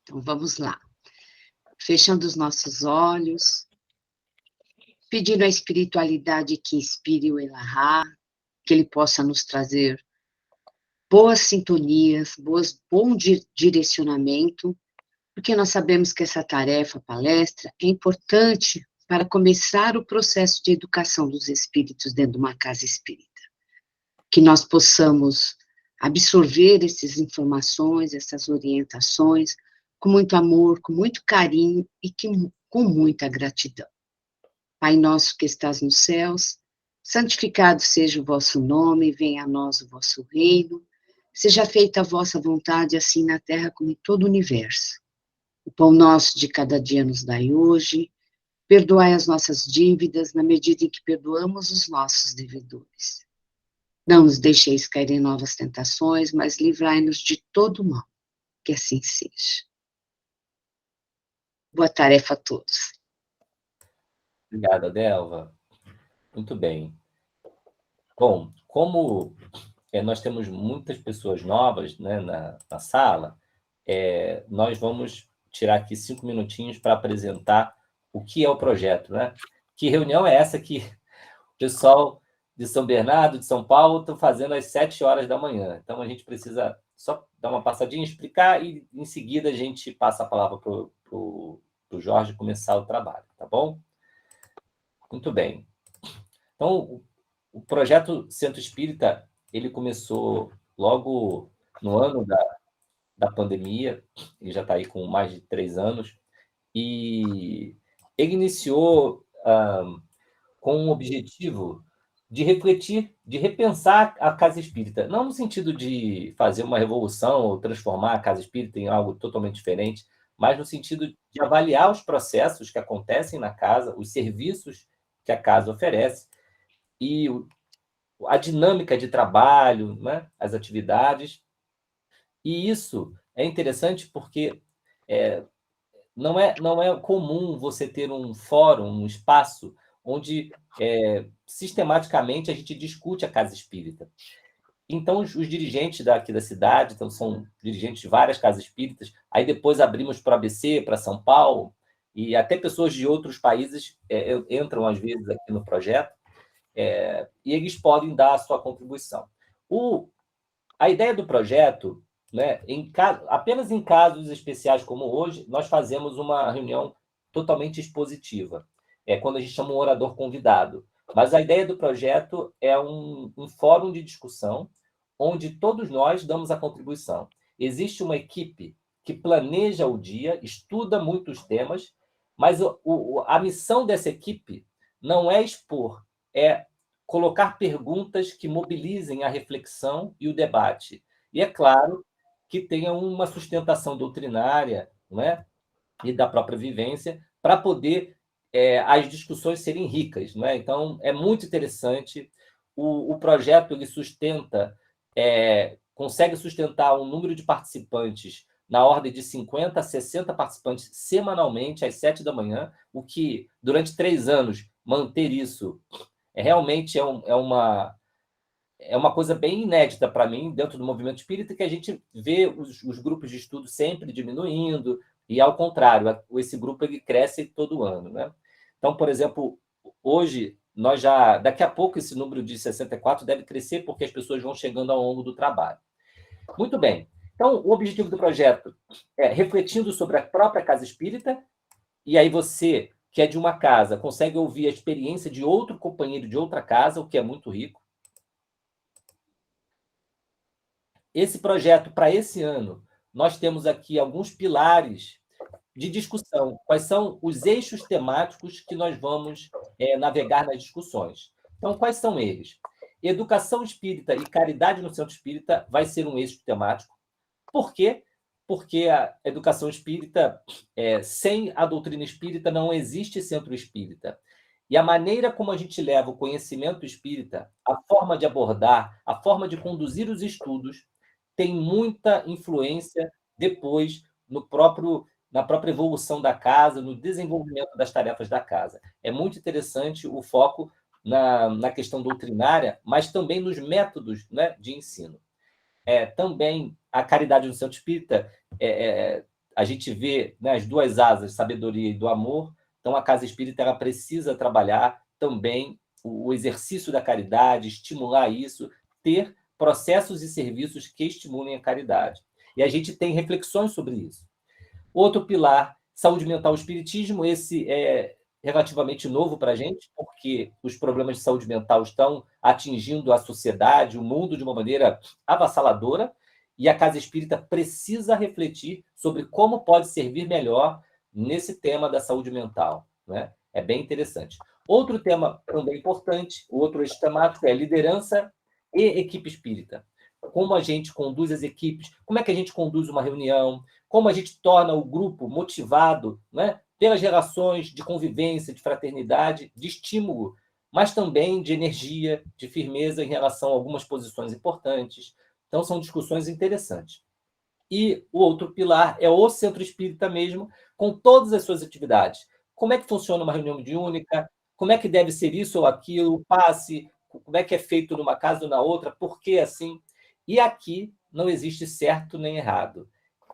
Então, vamos lá. Fechando os nossos olhos, pedindo à espiritualidade que inspire o Elahá, que ele possa nos trazer boas sintonias, bom direcionamento, porque nós sabemos que essa tarefa, palestra, é importante para começar o processo de educação dos espíritos dentro de uma casa espírita. Que nós possamos absorver essas informações, essas orientações, com muito amor, com muito carinho e com muita gratidão. Pai nosso que estás nos céus, santificado seja o vosso nome, venha a nós o vosso reino, seja feita a vossa vontade, assim na terra como em todo o universo. O pão nosso de cada dia nos dai hoje, perdoai as nossas dívidas na medida em que perdoamos os nossos devedores. Não nos deixeis cair em novas tentações, mas livrai-nos de todo mal, que assim seja. Boa tarefa a todos. Obrigado, Adelva. Muito bem. Bom, como nós temos muitas pessoas novas, né, na sala, nós vamos tirar aqui 5 minutinhos para apresentar o que é o projeto, né? Que reunião é essa que o pessoal de São Bernardo, de São Paulo, estão fazendo às 7 horas da manhã. Então, a gente precisa só dar uma passadinha, explicar, e em seguida a gente passa a palavra para o Jorge começar o trabalho, tá bom? Muito bem. Então, o projeto Centro Espírita, ele começou logo no ano da pandemia, ele já está aí com mais de 3 anos, e ele iniciou com um objetivo de refletir, de repensar a casa espírita, não no sentido de fazer uma revolução ou transformar a casa espírita em algo totalmente diferente, mas no sentido de avaliar os processos que acontecem na casa, os serviços que a casa oferece e a dinâmica de trabalho, né, as atividades. E isso é interessante porque não é comum você ter um fórum, um espaço onde sistematicamente a gente discute a casa espírita. Então, os dirigentes daqui da cidade, então, são dirigentes de várias casas espíritas, aí depois abrimos para o ABC, para São Paulo, e até pessoas de outros países entram, às vezes, aqui no projeto, e eles podem dar a sua contribuição. A ideia do projeto, né, apenas em casos especiais como hoje, nós fazemos uma reunião totalmente expositiva, quando a gente chama um orador convidado. Mas a ideia do projeto é um fórum de discussão onde todos nós damos a contribuição. Existe uma equipe que planeja o dia, estuda muitos temas, mas a missão dessa equipe não é expor, é colocar perguntas que mobilizem a reflexão e o debate. E é claro que tenha uma sustentação doutrinária, né, e da própria vivência, para poder as discussões serem ricas. Né? Então, é muito interessante. O projeto ele consegue sustentar um número de participantes na ordem de 50 a 60 participantes semanalmente, às 7 da manhã, o que, durante 3 anos, manter isso realmente é uma coisa bem inédita para mim, dentro do movimento espírita, que a gente vê os grupos de estudo sempre diminuindo, e, ao contrário, esse grupo ele cresce todo ano. Né? Então, por exemplo, hoje, daqui a pouco, esse número de 64 deve crescer, porque as pessoas vão chegando ao longo do trabalho. Muito bem. Então, o objetivo do projeto é refletindo sobre a própria casa espírita, e aí você, que é de uma casa, consegue ouvir a experiência de outro companheiro de outra casa, o que é muito rico. Esse projeto, para esse ano, nós temos aqui alguns pilares de discussão. Quais são os eixos temáticos que nós vamos navegar nas discussões? Então, quais são eles? Educação espírita e caridade no centro espírita vai ser um eixo temático. Por quê? Porque a educação espírita, sem a doutrina espírita, não existe centro espírita. E a maneira como a gente leva o conhecimento espírita, a forma de abordar, a forma de conduzir os estudos, tem muita influência depois na própria evolução da casa, no desenvolvimento das tarefas da casa. É muito interessante o foco na questão doutrinária, mas também nos métodos, né, de ensino. Também a caridade no centro espírita, a gente vê, né, as duas asas, sabedoria e do amor. Então, a casa espírita ela precisa trabalhar também o exercício da caridade, estimular isso, ter processos e serviços que estimulem a caridade. E a gente tem reflexões sobre isso. Outro pilar, saúde mental e espiritismo, esse é relativamente novo para a gente, porque os problemas de saúde mental estão atingindo a sociedade, o mundo, de uma maneira avassaladora, e a Casa Espírita precisa refletir sobre como pode servir melhor nesse tema da saúde mental, né? É bem interessante. Outro tema também importante, outro eixo temático é liderança e equipe espírita. Como a gente conduz as equipes, como é que a gente conduz uma reunião, como a gente torna o grupo motivado, né, pelas relações de convivência, de fraternidade, de estímulo, mas também de energia, de firmeza em relação a algumas posições importantes. Então, são discussões interessantes. E o outro pilar é o centro espírita mesmo, com todas as suas atividades. Como é que funciona uma reunião mediúnica? Como é que deve ser isso ou aquilo? O passe? Como é que é feito numa casa ou na outra? Por que assim? E aqui não existe certo nem errado.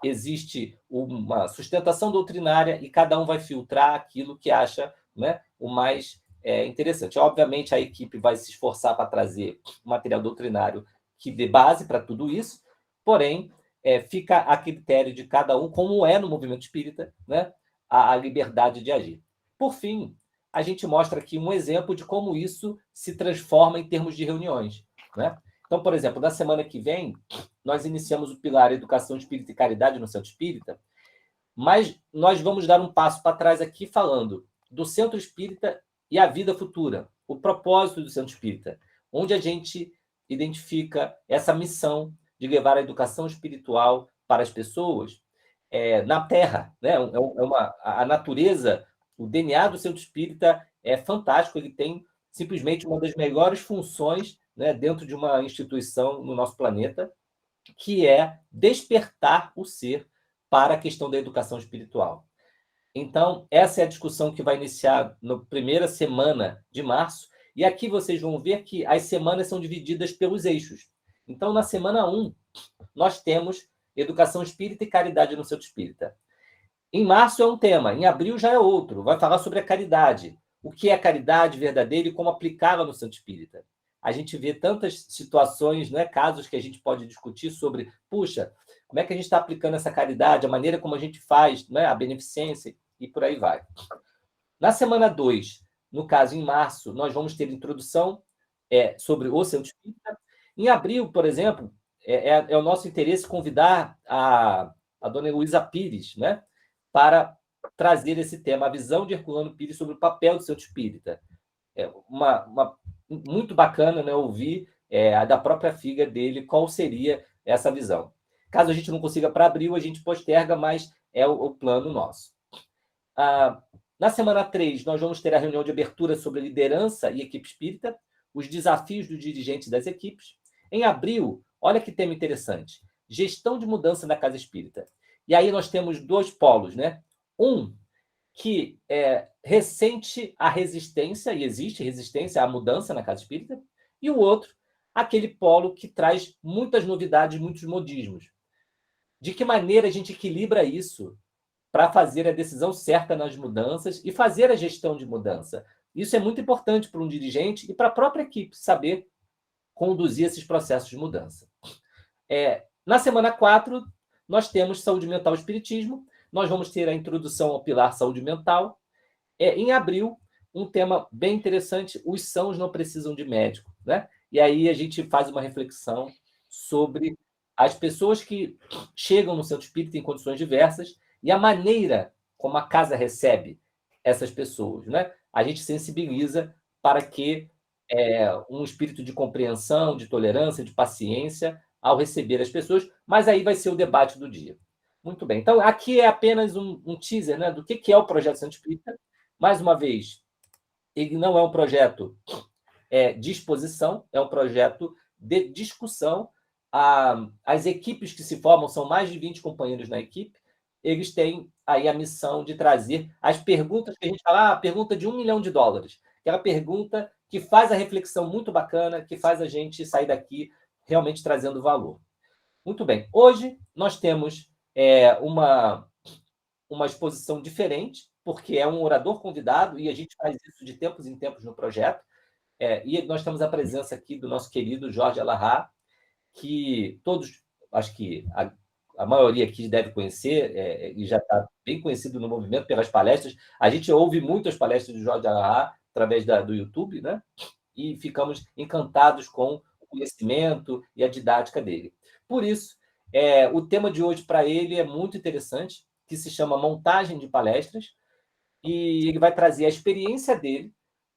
Existe uma sustentação doutrinária e cada um vai filtrar aquilo que acha, né, o mais interessante. Obviamente, a equipe vai se esforçar para trazer material doutrinário que dê base para tudo isso, porém, fica a critério de cada um, como é no movimento espírita, né, a liberdade de agir. Por fim, a gente mostra aqui um exemplo de como isso se transforma em termos de reuniões, né? Então, por exemplo, na semana que vem, nós iniciamos o pilar Educação Espírita e Caridade no Centro Espírita, mas nós vamos dar um passo para trás aqui falando do Centro Espírita e a vida futura, o propósito do Centro Espírita, onde a gente identifica essa missão de levar a educação espiritual para as pessoas na Terra, né? A natureza, o DNA do Centro Espírita é fantástico, ele tem simplesmente uma das melhores funções, né, dentro de uma instituição no nosso planeta, que é despertar o ser para a questão da educação espiritual. Então, essa é a discussão que vai iniciar na primeira semana de março, e aqui vocês vão ver que as semanas são divididas pelos eixos. Então, na semana 1, nós temos educação espírita e caridade no Centro Espírita. Em março é um tema, em abril já é outro, vai falar sobre a caridade. O que é caridade verdadeira e como aplicá-la no Centro Espírita. A gente vê tantas situações, né, casos que a gente pode discutir sobre, puxa, como é que a gente está aplicando essa caridade, a maneira como a gente faz, né, a beneficência, e por aí vai. Na semana 2, no caso, em março, nós vamos ter introdução sobre o Centro Espírita. Em abril, por exemplo, é o nosso interesse convidar a dona Heloísa Pires, né, para trazer esse tema, a visão de Herculano Pires sobre o papel do Centro Espírita. É muito bacana, né, ouvir da própria filha dele qual seria essa visão. Caso a gente não consiga para abril, a gente posterga, mas é o plano nosso. Na semana 3, nós vamos ter a reunião de abertura sobre liderança e equipe espírita, os desafios dos dirigentes das equipes. Em abril, olha que tema interessante, gestão de mudança na casa espírita. E aí nós temos dois polos, né? Um que ressente a resistência, e existe resistência à mudança na casa espírita, e o outro, aquele polo que traz muitas novidades, muitos modismos. De que maneira a gente equilibra isso para fazer a decisão certa nas mudanças e fazer a gestão de mudança? Isso é muito importante para um dirigente e para a própria equipe saber conduzir esses processos de mudança. Na semana 4, nós temos saúde mental e espiritismo. Nós vamos ter a introdução ao pilar saúde mental. Em abril, um tema bem interessante, os sãos não precisam de médico, né? E aí a gente faz uma reflexão sobre as pessoas que chegam no centro espírita em condições diversas e a maneira como a casa recebe essas pessoas, né? A gente sensibiliza para que um espírito de compreensão, de tolerância, de paciência ao receber as pessoas, mas aí vai ser o debate do dia. Muito bem. Então, aqui é apenas um teaser, né, do que é o Projeto Centro Espírita. Mais uma vez, ele não é um projeto de exposição, é um projeto de discussão. As equipes que se formam, são mais de 20 companheiros na equipe, eles têm aí a missão de trazer as perguntas que a gente fala, a pergunta de $1 milhão, aquela pergunta que faz a reflexão muito bacana, que faz a gente sair daqui realmente trazendo valor. Muito bem. Hoje nós temos uma exposição diferente, porque é um orador convidado, e a gente faz isso de tempos em tempos no projeto. E nós temos a presença aqui do nosso querido Jorge Alahá, que todos, acho que a maioria aqui deve conhecer, e já está bem conhecido no movimento pelas palestras. A gente ouve muito as palestras do Jorge Alahá através do YouTube, né? E ficamos encantados com o conhecimento e a didática dele. Por isso, o tema de hoje para ele é muito interessante, que se chama Montagem de Palestras, e ele vai trazer a experiência dele,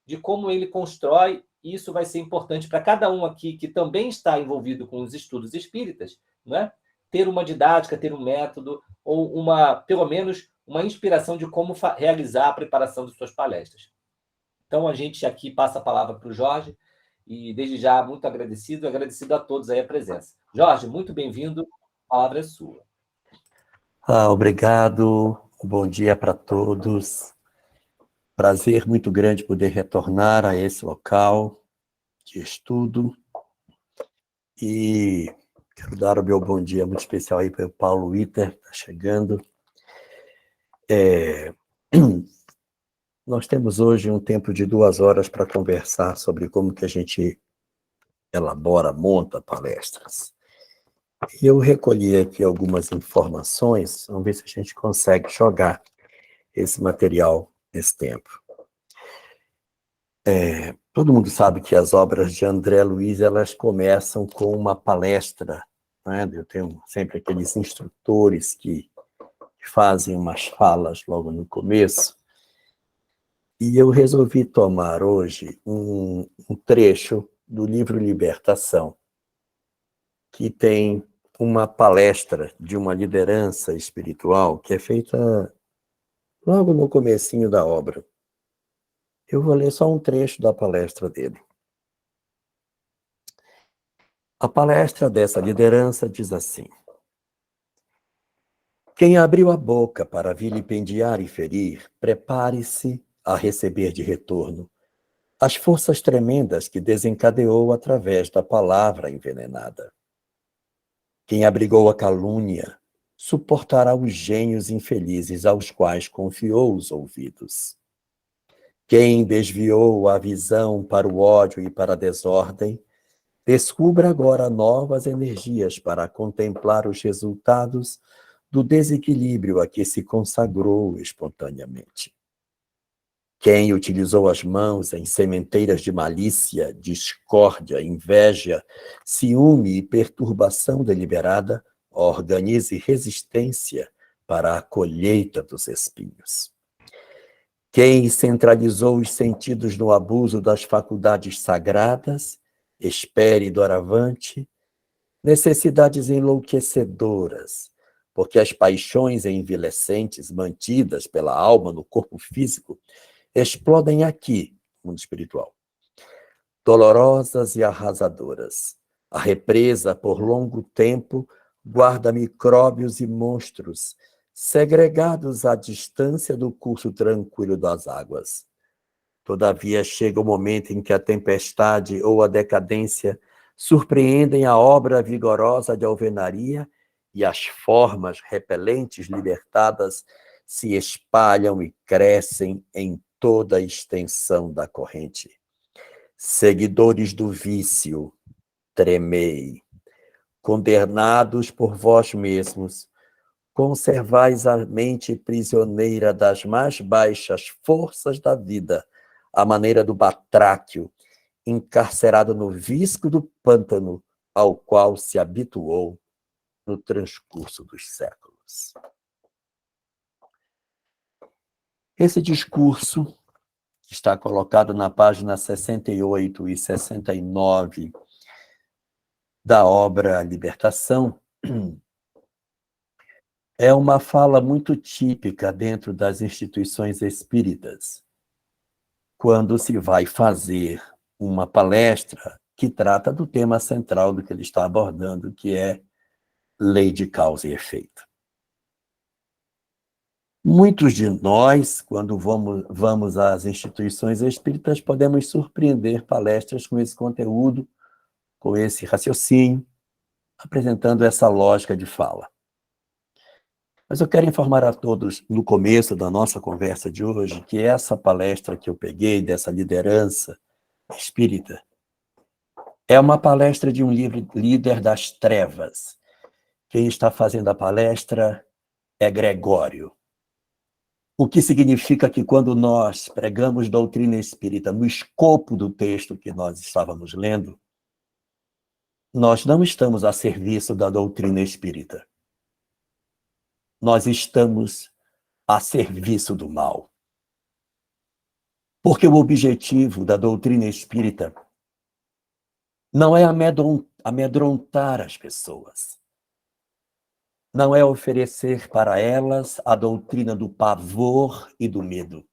de como ele constrói, e isso vai ser importante para cada um aqui que também está envolvido com os estudos espíritas, né? Ter uma didática, ter um método, ou pelo menos uma inspiração de como realizar a preparação de suas palestras. Então, a gente aqui passa a palavra para o Jorge, e desde já, muito agradecido a todos aí a presença. Jorge, muito bem-vindo, a palavra é sua. Obrigado, bom dia para todos. Prazer muito grande poder retornar a esse local de estudo. E quero dar o meu bom dia muito especial aí para o Paulo Witter, que está chegando. Nós temos hoje um tempo de 2 horas para conversar sobre como que a gente elabora, monta palestras. Eu recolhi aqui algumas informações, vamos ver se a gente consegue jogar esse material nesse tempo. Todo mundo sabe que as obras de André Luiz, elas começam com uma palestra, né? Eu tenho sempre aqueles instrutores que fazem umas falas logo no começo, e eu resolvi tomar hoje um trecho do livro Libertação, que tem uma palestra de uma liderança espiritual que é feita logo no comecinho da obra. Eu vou ler só um trecho da palestra dele. A palestra dessa liderança diz assim: quem abriu a boca para vilipendiar e ferir, prepare-se a receber de retorno as forças tremendas que desencadeou através da palavra envenenada. Quem abrigou a calúnia, suportará os gênios infelizes aos quais confiou os ouvidos. Quem desviou a visão para o ódio e para a desordem, descubra agora novas energias para contemplar os resultados do desequilíbrio a que se consagrou espontaneamente. Quem utilizou as mãos em sementeiras de malícia, discórdia, inveja, ciúme e perturbação deliberada, organize resistência para a colheita dos espinhos. Quem centralizou os sentidos no abuso das faculdades sagradas, espere doravante necessidades enlouquecedoras, porque as paixões envilecentes mantidas pela alma no corpo físico explodem aqui, no mundo espiritual, dolorosas e arrasadoras. A represa, por longo tempo, guarda micróbios e monstros, segregados à distância do curso tranquilo das águas. Todavia, chega o momento em que a tempestade ou a decadência surpreendem a obra vigorosa de alvenaria e as formas repelentes libertadas se espalham e crescem em toda a extensão da corrente. Seguidores do vício, tremei. Condenados por vós mesmos, conservais a mente prisioneira das mais baixas forças da vida, à maneira do batráquio, encarcerado no visco do pântano, ao qual se habituou no transcurso dos séculos. Esse discurso está colocado na página 68 e 69 da obra Libertação. É uma fala muito típica dentro das instituições espíritas, quando se vai fazer uma palestra que trata do tema central do que ele está abordando, que é lei de causa e efeito. Muitos de nós, quando vamos às instituições espíritas, podemos surpreender palestras com esse conteúdo, com esse raciocínio, apresentando essa lógica de fala. Mas eu quero informar a todos, no começo da nossa conversa de hoje, que essa palestra que eu peguei, dessa liderança espírita, é uma palestra de um livro, Líder das Trevas. Quem está fazendo a palestra é Gregório. O que significa que quando nós pregamos doutrina espírita no escopo do texto que nós estávamos lendo, nós não estamos a serviço da doutrina espírita. Nós estamos a serviço do mal. Porque o objetivo da doutrina espírita não é amedrontar as pessoas. Não é oferecer para elas a doutrina do pavor e do medo.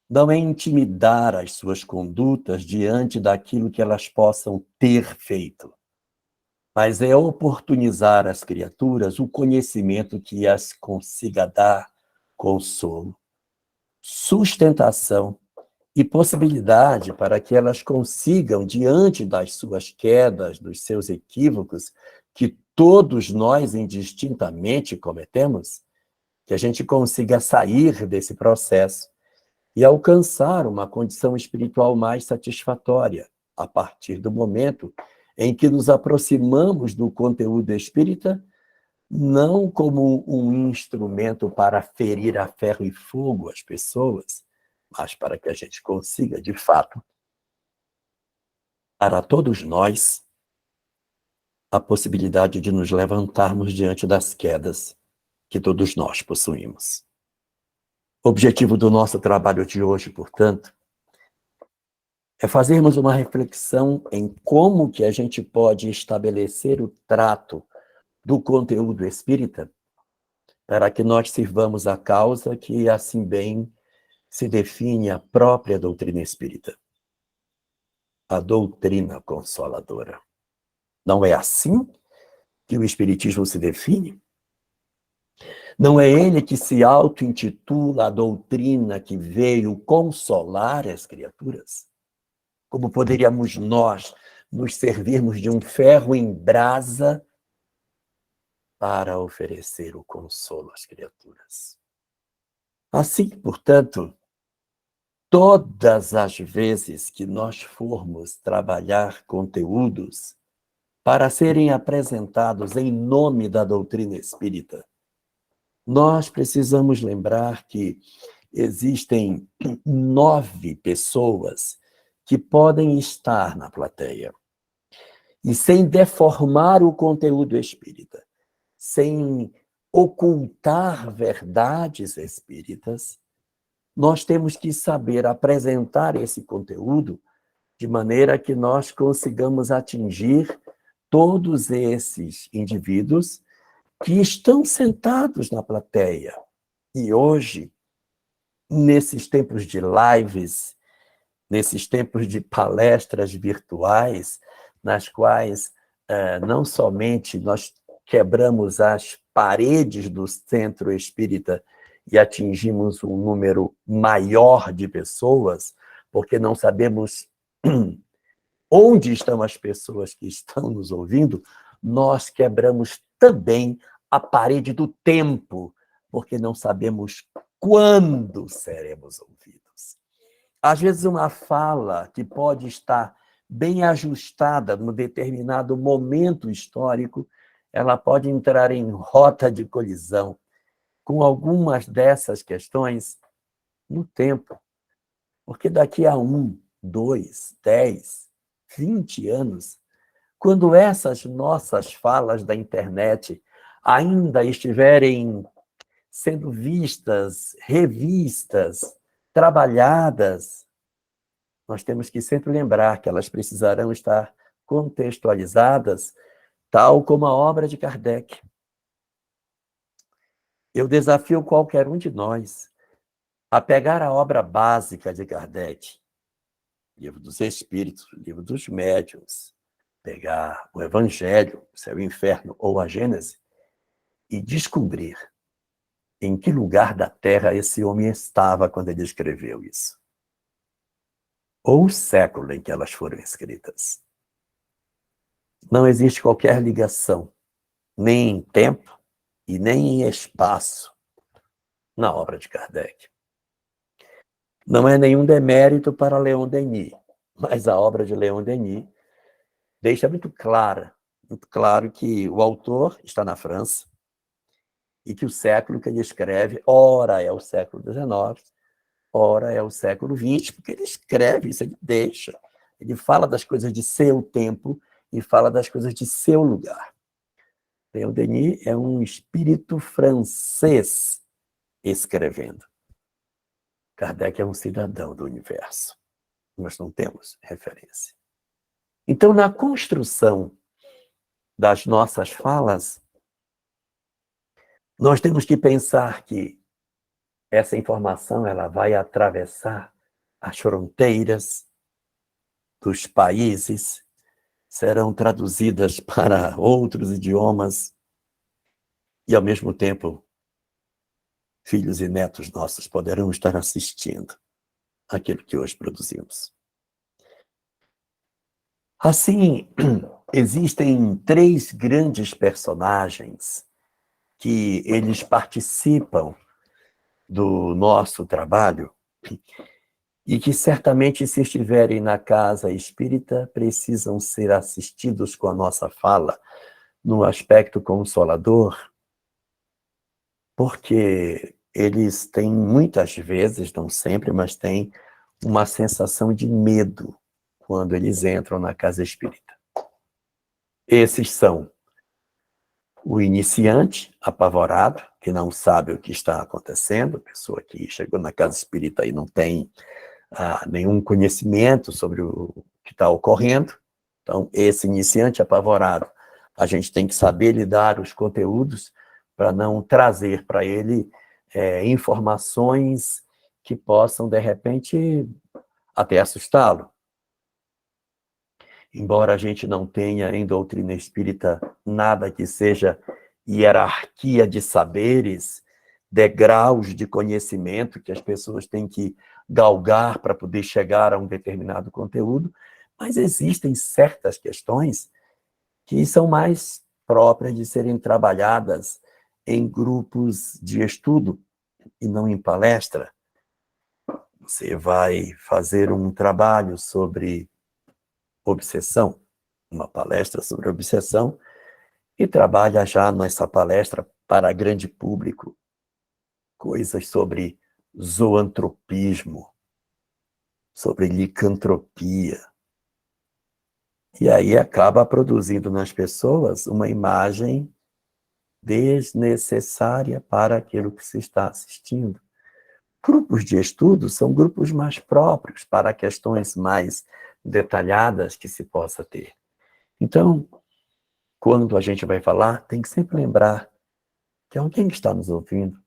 Não é intimidar as suas condutas diante daquilo que elas possam ter feito. Mas é oportunizar às criaturas o conhecimento que as consiga dar consolo, sustentação e possibilidade para que elas consigam, diante das suas quedas, dos seus equívocos, que todos nós indistintamente cometemos, que a gente consiga sair desse processo e alcançar uma condição espiritual mais satisfatória, a partir do momento em que nos aproximamos do conteúdo espírita, não como um instrumento para ferir a ferro e fogo as pessoas, mas para que a gente consiga, de fato, para todos nós, a possibilidade de nos levantarmos diante das quedas que todos nós possuímos. O objetivo do nosso trabalho de hoje, portanto, é fazermos uma reflexão em como que a gente pode estabelecer o trato do conteúdo espírita para que nós sirvamos a causa que, assim bem, se define a própria doutrina espírita. A doutrina consoladora. Não é assim que o espiritismo se define? Não é ele que se auto-intitula a doutrina que veio consolar as criaturas? Como poderíamos nós nos servirmos de um ferro em brasa para oferecer o consolo às criaturas? Assim, portanto, todas as vezes que nós formos trabalhar conteúdos para serem apresentados em nome da doutrina espírita, nós precisamos lembrar que existem 9 pessoas que podem estar na plateia. E sem deformar o conteúdo espírita, sem ocultar verdades espíritas, nós temos que saber apresentar esse conteúdo de maneira que nós consigamos atingir todos esses indivíduos que estão sentados na plateia. E hoje, nesses tempos de lives, nesses tempos de palestras virtuais, nas quais não somente nós quebramos as paredes do centro espírita e atingimos um número maior de pessoas, porque não sabemos onde estão as pessoas que estão nos ouvindo, nós quebramos também a parede do tempo, porque não sabemos quando seremos ouvidos. Às vezes, uma fala que pode estar bem ajustada num determinado momento histórico, ela pode entrar em rota de colisão com algumas dessas questões no tempo. Porque daqui a 1, 2, 10, 20 anos, quando essas nossas falas da internet ainda estiverem sendo vistas, revistas, trabalhadas, nós temos que sempre lembrar que elas precisarão estar contextualizadas, tal como a obra de Kardec. Eu desafio qualquer um de nós a pegar a obra básica de Kardec, Livro dos Espíritos, Livro dos Médiuns, pegar o Evangelho, o Céu e o Inferno ou a Gênese e descobrir em que lugar da Terra esse homem estava quando ele escreveu isso. Ou o século em que elas foram escritas. Não existe qualquer ligação, nem em tempo e nem em espaço na obra de Kardec. Não é nenhum demérito para Leon Denis, mas a obra de Leon Denis deixa muito claro que o autor está na França e que o século que ele escreve, ora é o século XIX, ora é o século XX, porque ele escreve isso, ele deixa. Ele fala das coisas de seu tempo e fala das coisas de seu lugar. Leon Denis é um espírito francês escrevendo. Kardec é um cidadão do universo. Nós não temos referência. Então, na construção das nossas falas, nós temos que pensar que essa informação ela vai atravessar as fronteiras dos países, serão traduzidas para outros idiomas e, ao mesmo tempo, filhos e netos nossos poderão estar assistindo aquilo que hoje produzimos. Assim, existem 3 grandes personagens que eles participam do nosso trabalho e que certamente, se estiverem na casa espírita, precisam ser assistidos com a nossa fala no aspecto consolador, porque eles têm muitas vezes, não sempre, mas têm uma sensação de medo quando eles entram na casa espírita. Esses são o iniciante apavorado, que não sabe o que está acontecendo, a pessoa que chegou na casa espírita e não tem nenhum conhecimento sobre o que está ocorrendo. Então, esse iniciante apavorado, a gente tem que saber lidar os conteúdos para não trazer para ele informações que possam, de repente, até assustá-lo. Embora a gente não tenha em doutrina espírita nada que seja hierarquia de saberes, degraus de conhecimento que as pessoas têm que galgar para poder chegar a um determinado conteúdo, mas existem certas questões que são mais próprias de serem trabalhadas em grupos de estudo e não em palestra. Você vai fazer um trabalho sobre obsessão, uma palestra sobre obsessão, e trabalha já nessa palestra para grande público coisas sobre zoantropismo, sobre licantropia. E aí acaba produzindo nas pessoas uma imagem desnecessária para aquilo que se está assistindo. Grupos de estudo são grupos mais próprios para questões mais detalhadas que se possa ter. Então, quando a gente vai falar, tem que sempre lembrar que alguém que está nos ouvindo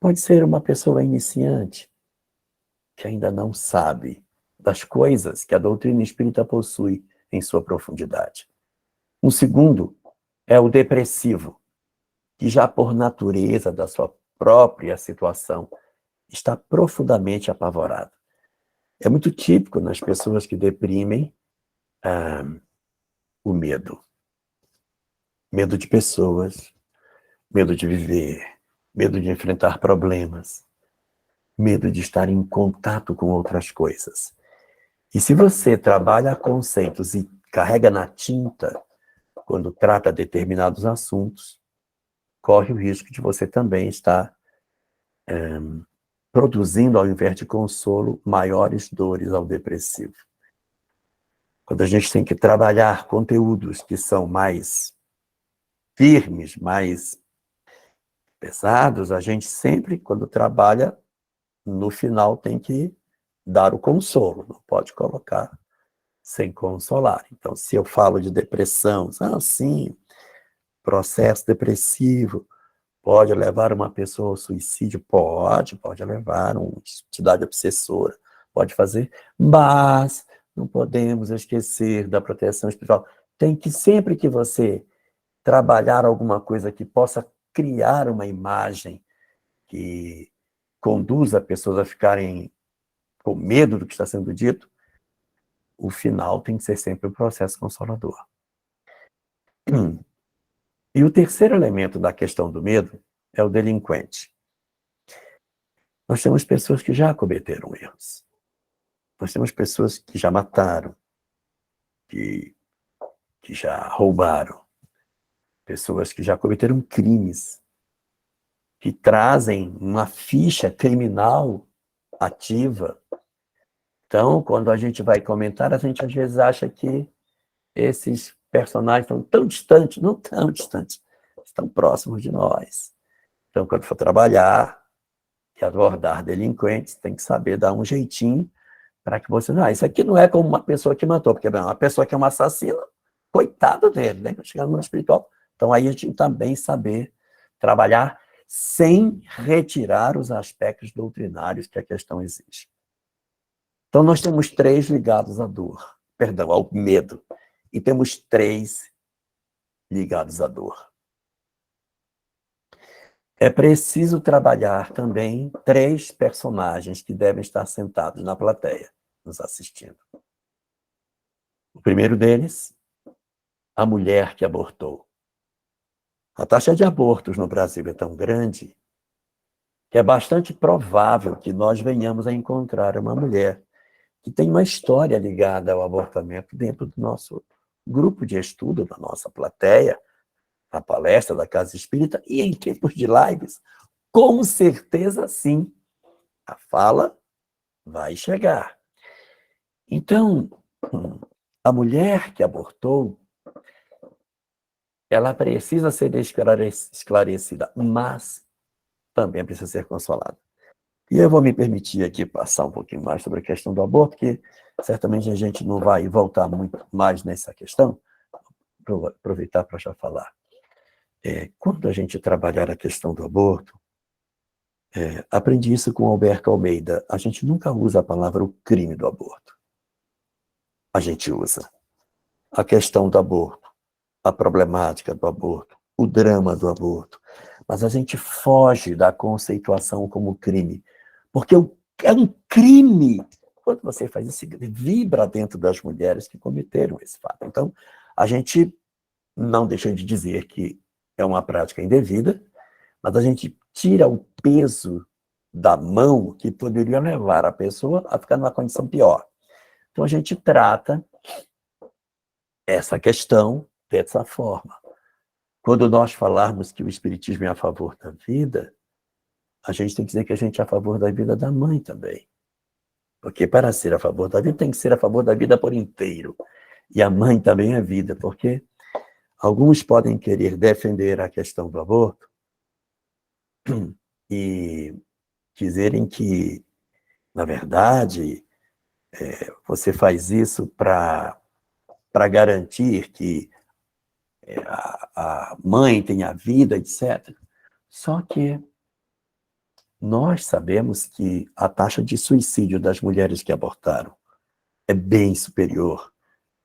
pode ser uma pessoa iniciante, que ainda não sabe das coisas que a doutrina espírita possui em sua profundidade. Um segundo é o depressivo, que já por natureza da sua própria situação está profundamente apavorado. É muito típico nas pessoas que deprimem o medo. Medo de pessoas, medo de viver, medo de enfrentar problemas, medo de estar em contato com outras coisas. E se você trabalha conceitos e carrega na tinta quando trata determinados assuntos, corre o risco de você também estar produzindo, ao invés de consolo, maiores dores ao depressivo. Quando a gente tem que trabalhar conteúdos que são mais firmes, mais pesados, a gente sempre, quando trabalha, no final tem que dar o consolo, não pode colocar sem consolar. Então, se eu falo de depressão, sim, processo depressivo pode levar uma pessoa ao suicídio? Pode levar uma entidade obsessora, pode fazer, mas não podemos esquecer da proteção espiritual. Tem que, sempre que você trabalhar alguma coisa que possa criar uma imagem que conduza pessoas a ficarem com medo do que está sendo dito, o final tem que ser sempre um processo consolador. E o terceiro elemento da questão do medo é o delinquente. Nós temos pessoas que já cometeram erros. Nós temos pessoas que já mataram, que já roubaram, pessoas que já cometeram crimes, que trazem uma ficha criminal ativa. Então, quando a gente vai comentar, a gente às vezes acha que esses personagens estão tão distantes, não tão distantes, estão próximos de nós. Então, quando for trabalhar e abordar delinquentes, tem que saber dar um jeitinho para que você... Não, isso aqui não é como uma pessoa que matou, porque uma pessoa que é um assassino, coitado dele, né? Chegar no mundo espiritual. Então, aí a gente também saber trabalhar sem retirar os aspectos doutrinários que a questão exige. Então, nós temos 3 ligados à dor, perdão, ao medo, e temos 3 ligados à dor. É preciso trabalhar também 3 personagens que devem estar sentados na plateia, nos assistindo. O primeiro deles, a mulher que abortou. A taxa de abortos no Brasil é tão grande que é bastante provável que nós venhamos a encontrar uma mulher que tem uma história ligada ao abortamento dentro do nosso grupo de estudo, da nossa plateia, a palestra da Casa Espírita e em tempos de lives. Com certeza, sim, a fala vai chegar. Então, a mulher que abortou, ela precisa ser esclarecida, mas também precisa ser consolada. E eu vou me permitir aqui passar um pouquinho mais sobre a questão do aborto, que certamente a gente não vai voltar muito mais nessa questão. Vou aproveitar para já falar. Quando a gente trabalhar a questão do aborto, aprendi isso com Alberto Almeida, a gente nunca usa a palavra o crime do aborto. A gente usa a questão do aborto, a problemática do aborto, o drama do aborto, mas a gente foge da conceituação como crime, porque é um crime. Quando você faz isso, vibra dentro das mulheres que cometeram esse fato. Então, a gente não deixa de dizer que é uma prática indevida, mas a gente tira o peso da mão que poderia levar a pessoa a ficar numa condição pior. Então, a gente trata essa questão dessa forma. Quando nós falarmos que o Espiritismo é a favor da vida, a gente tem que dizer que a gente é a favor da vida da mãe também. Porque para ser a favor da vida, tem que ser a favor da vida por inteiro. E a mãe também é vida, porque alguns podem querer defender a questão do aborto e dizerem que, na verdade, você faz isso para garantir que a mãe tenha vida, etc. Só que nós sabemos que a taxa de suicídio das mulheres que abortaram é bem superior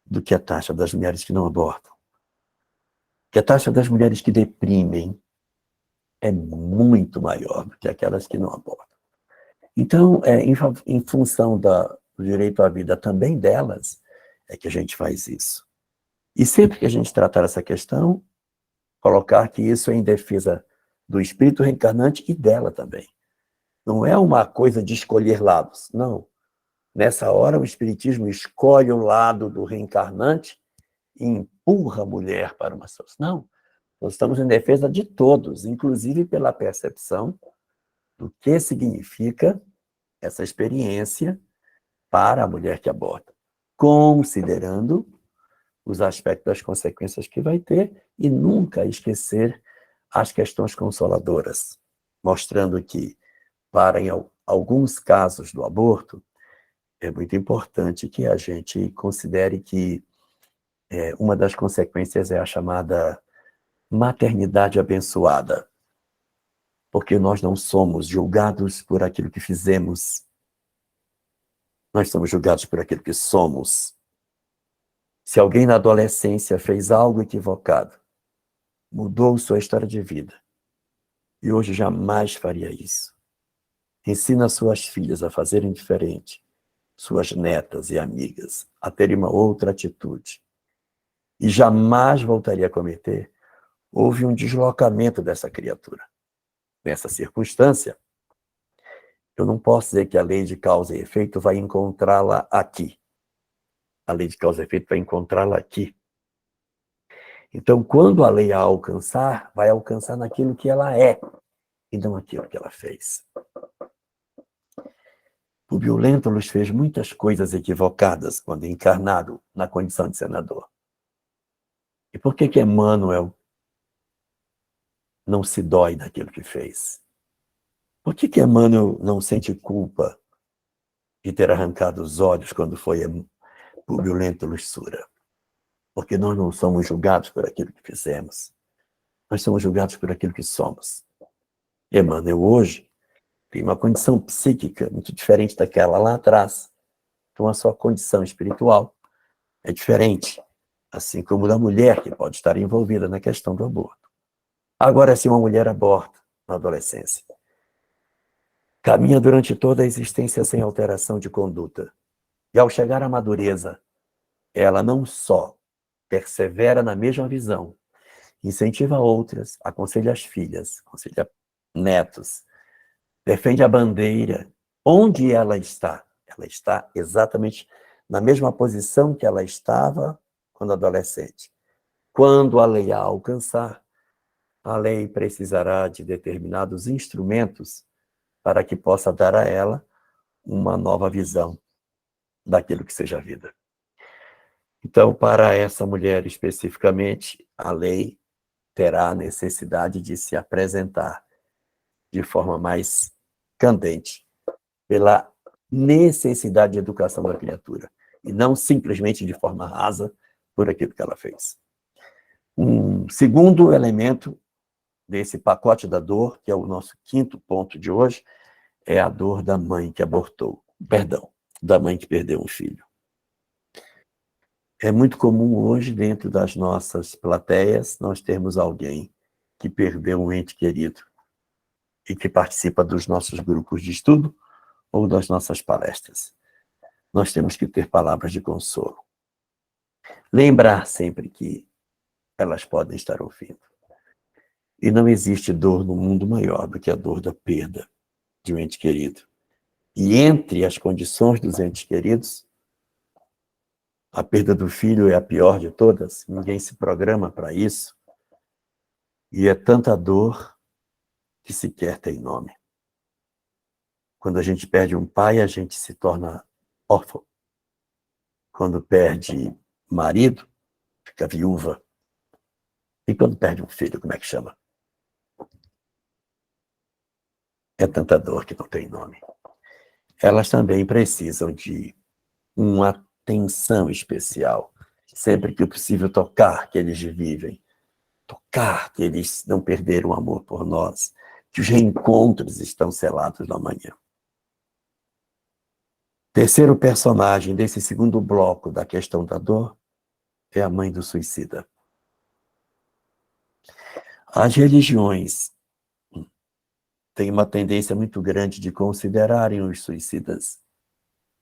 do que a taxa das mulheres que não abortam. Que a taxa das mulheres que deprimem é muito maior do que aquelas que não abortam. Então, em função do direito à vida também delas, é que a gente faz isso. E sempre que a gente tratar essa questão, colocar que isso é em defesa do espírito reencarnante e dela também. Não é uma coisa de escolher lados, não. Nessa hora, o espiritismo escolhe o lado do reencarnante e empurra a mulher para uma situação. Não, nós estamos em defesa de todos, inclusive pela percepção do que significa essa experiência para a mulher que aborta, considerando os aspectos das consequências que vai ter e nunca esquecer as questões consoladoras, mostrando que, para em alguns casos do aborto, é muito importante que a gente considere que uma das consequências é a chamada maternidade abençoada, porque nós não somos julgados por aquilo que fizemos, nós somos julgados por aquilo que somos. Se alguém na adolescência fez algo equivocado, mudou sua história de vida, e hoje jamais faria isso, ensina suas filhas a fazerem diferente, suas netas e amigas a terem uma outra atitude, e jamais voltaria a cometer, houve um deslocamento dessa criatura. Nessa circunstância, eu não posso dizer que a lei de causa e efeito vai encontrá-la aqui. A lei de causa e efeito vai encontrá-la aqui. Então, quando a lei a alcançar, vai alcançar naquilo que ela é, e não aquilo que ela fez. Publio Lentulus fez muitas coisas equivocadas quando encarnado na condição de senador. E por que Emmanuel não se dói daquilo que fez? Por que Emmanuel não sente culpa de ter arrancado os olhos quando foi Publio Lentulus Sura? Porque nós não somos julgados por aquilo que fizemos. Nós somos julgados por aquilo que somos. Emmanuel hoje tem uma condição psíquica muito diferente daquela lá atrás. Então a sua condição espiritual é diferente, assim como da mulher que pode estar envolvida na questão do aborto. Agora, se uma mulher aborta na adolescência, caminha durante toda a existência sem alteração de conduta, e ao chegar à madureza, ela não só persevera na mesma visão, incentiva outras, aconselha as filhas, aconselha netos, defende a bandeira. Onde ela está? Ela está exatamente na mesma posição que ela estava quando adolescente. Quando a lei a alcançar, a lei precisará de determinados instrumentos para que possa dar a ela uma nova visão daquilo que seja a vida. Então, para essa mulher especificamente, a lei terá a necessidade de se apresentar de forma mais candente, pela necessidade de educação da criatura, e não simplesmente de forma rasa por aquilo que ela fez. Um segundo elemento desse pacote da dor, que é o nosso quinto ponto de hoje, é a dor da mãe que abortou. Perdão, da mãe que perdeu um filho. É muito comum hoje, dentro das nossas plateias, nós termos alguém que perdeu um ente querido e que participa dos nossos grupos de estudo ou das nossas palestras. Nós temos que ter palavras de consolo. Lembrar sempre que elas podem estar ouvindo. E não existe dor no mundo maior do que a dor da perda de um ente querido. E entre as condições dos entes queridos, a perda do filho é a pior de todas, ninguém se programa para isso. E é tanta dor que sequer tem nome. Quando a gente perde um pai, a gente se torna órfão. Quando perde marido, fica viúva. E quando perde um filho, como é que chama? É tanta dor que não tem nome. Elas também precisam de uma atenção especial. Sempre que possível, tocar que eles vivem. Tocar que eles não perderam o amor por nós. Que os reencontros estão selados na manhã. Terceiro personagem desse segundo bloco da questão da dor é a mãe do suicida. As religiões têm uma tendência muito grande de considerarem os suicidas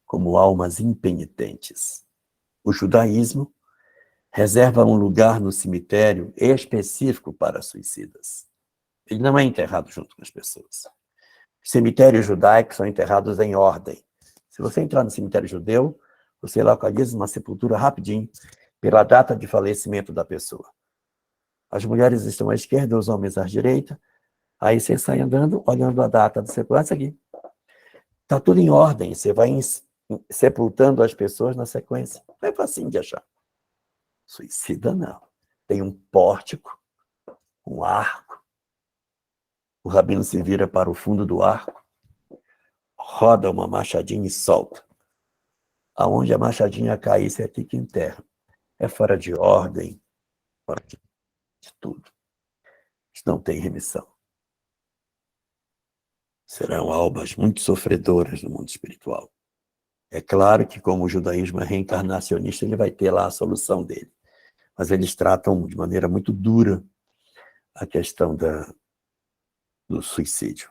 como almas impenitentes. O judaísmo reserva um lugar no cemitério específico para suicidas. Ele não é enterrado junto com as pessoas. Os cemitérios judaicos são enterrados em ordem. Se você entrar no cemitério judeu, você localiza uma sepultura rapidinho pela data de falecimento da pessoa. As mulheres estão à esquerda, os homens à direita. Aí você sai andando, olhando a data do sepultamento aqui. Está tudo em ordem. Você vai sepultando as pessoas na sequência. Não é facinho de achar. Suicida, não. Tem um pórtico, um arco. O rabino se vira para o fundo do arco, roda uma machadinha e solta. Aonde a machadinha cair, é aqui que enterra. É fora de ordem, fora de tudo. Isso não tem remissão. Serão almas muito sofredoras no mundo espiritual. É claro que, como o judaísmo é reencarnacionista, ele vai ter lá a solução dele. Mas eles tratam de maneira muito dura a questão do suicídio.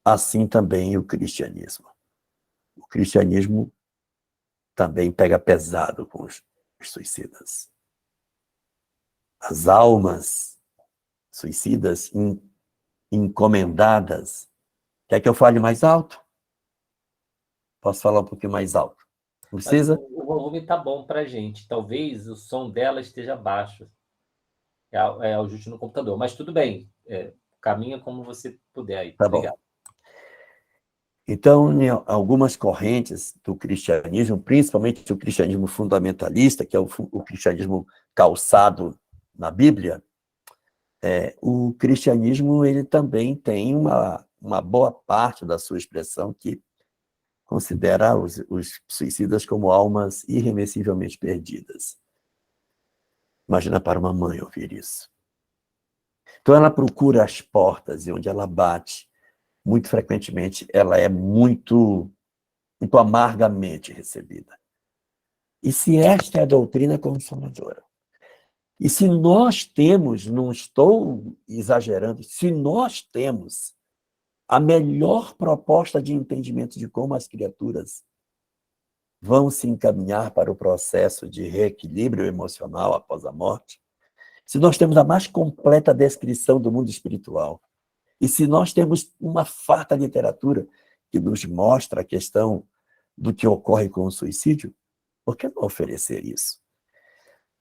Assim também o cristianismo. O cristianismo também pega pesado com os suicidas. As almas suicidas encomendadas. Quer que eu fale mais alto? Posso falar um pouquinho mais alto? Não precisa? O volume está bom para a gente. Talvez o som dela esteja baixo. É o ajuste no computador. Mas tudo bem. Caminha como você puder aí. Tá Obrigado. bom. Então, em algumas correntes do cristianismo, principalmente o cristianismo fundamentalista, que é o cristianismo calçado na Bíblia, o cristianismo ele também tem uma boa parte da sua expressão que considera os suicidas como almas irreversivelmente perdidas. Imagina para uma mãe ouvir isso. Então ela procura as portas e onde ela bate, muito frequentemente, ela é muito amargamente recebida. E se esta é a doutrina consoladora, e se nós temos, não estou exagerando, se nós temos a melhor proposta de entendimento de como as criaturas vão se encaminhar para o processo de reequilíbrio emocional após a morte, se nós temos a mais completa descrição do mundo espiritual, e se nós temos uma farta literatura que nos mostra a questão do que ocorre com o suicídio, por que não oferecer isso?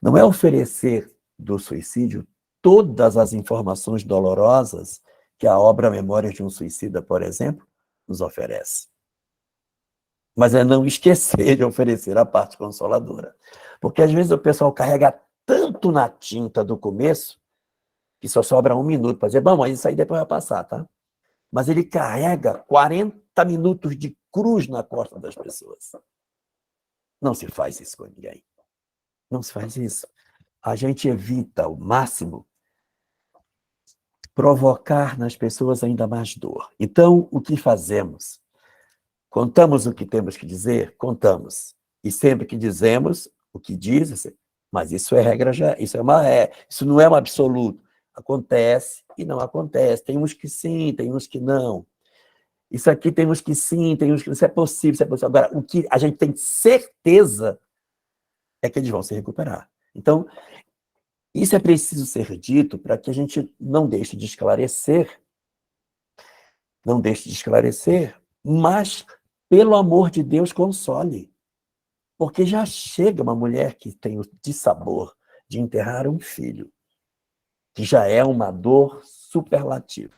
Não é oferecer do suicídio todas as informações dolorosas que a obra Memórias de um Suicida, por exemplo, nos oferece. Mas é não esquecer de oferecer a parte consoladora. Porque às vezes o pessoal carrega tanto na tinta do começo que só sobra 1 minuto para dizer, bom, mas isso aí depois vai passar, tá? Mas ele carrega 40 minutos de cruz na costa das pessoas. Não se faz isso com ninguém. Não se faz isso. A gente evita ao máximo provocar nas pessoas ainda mais dor. Então, o que fazemos? Contamos o que temos que dizer? Contamos. E sempre que dizemos o que diz, mas isso é regra já, isso não é um absoluto. Acontece e não acontece. Tem uns que sim, tem uns que não. Isso aqui tem uns que sim, tem uns que não. Isso é possível, isso é possível. Agora, o que a gente tem certeza é que eles vão se recuperar. Então, isso é preciso ser dito para que a gente não deixe de esclarecer, mas, pelo amor de Deus, console. Porque já chega uma mulher que tem o dissabor de enterrar um filho, que já é uma dor superlativa.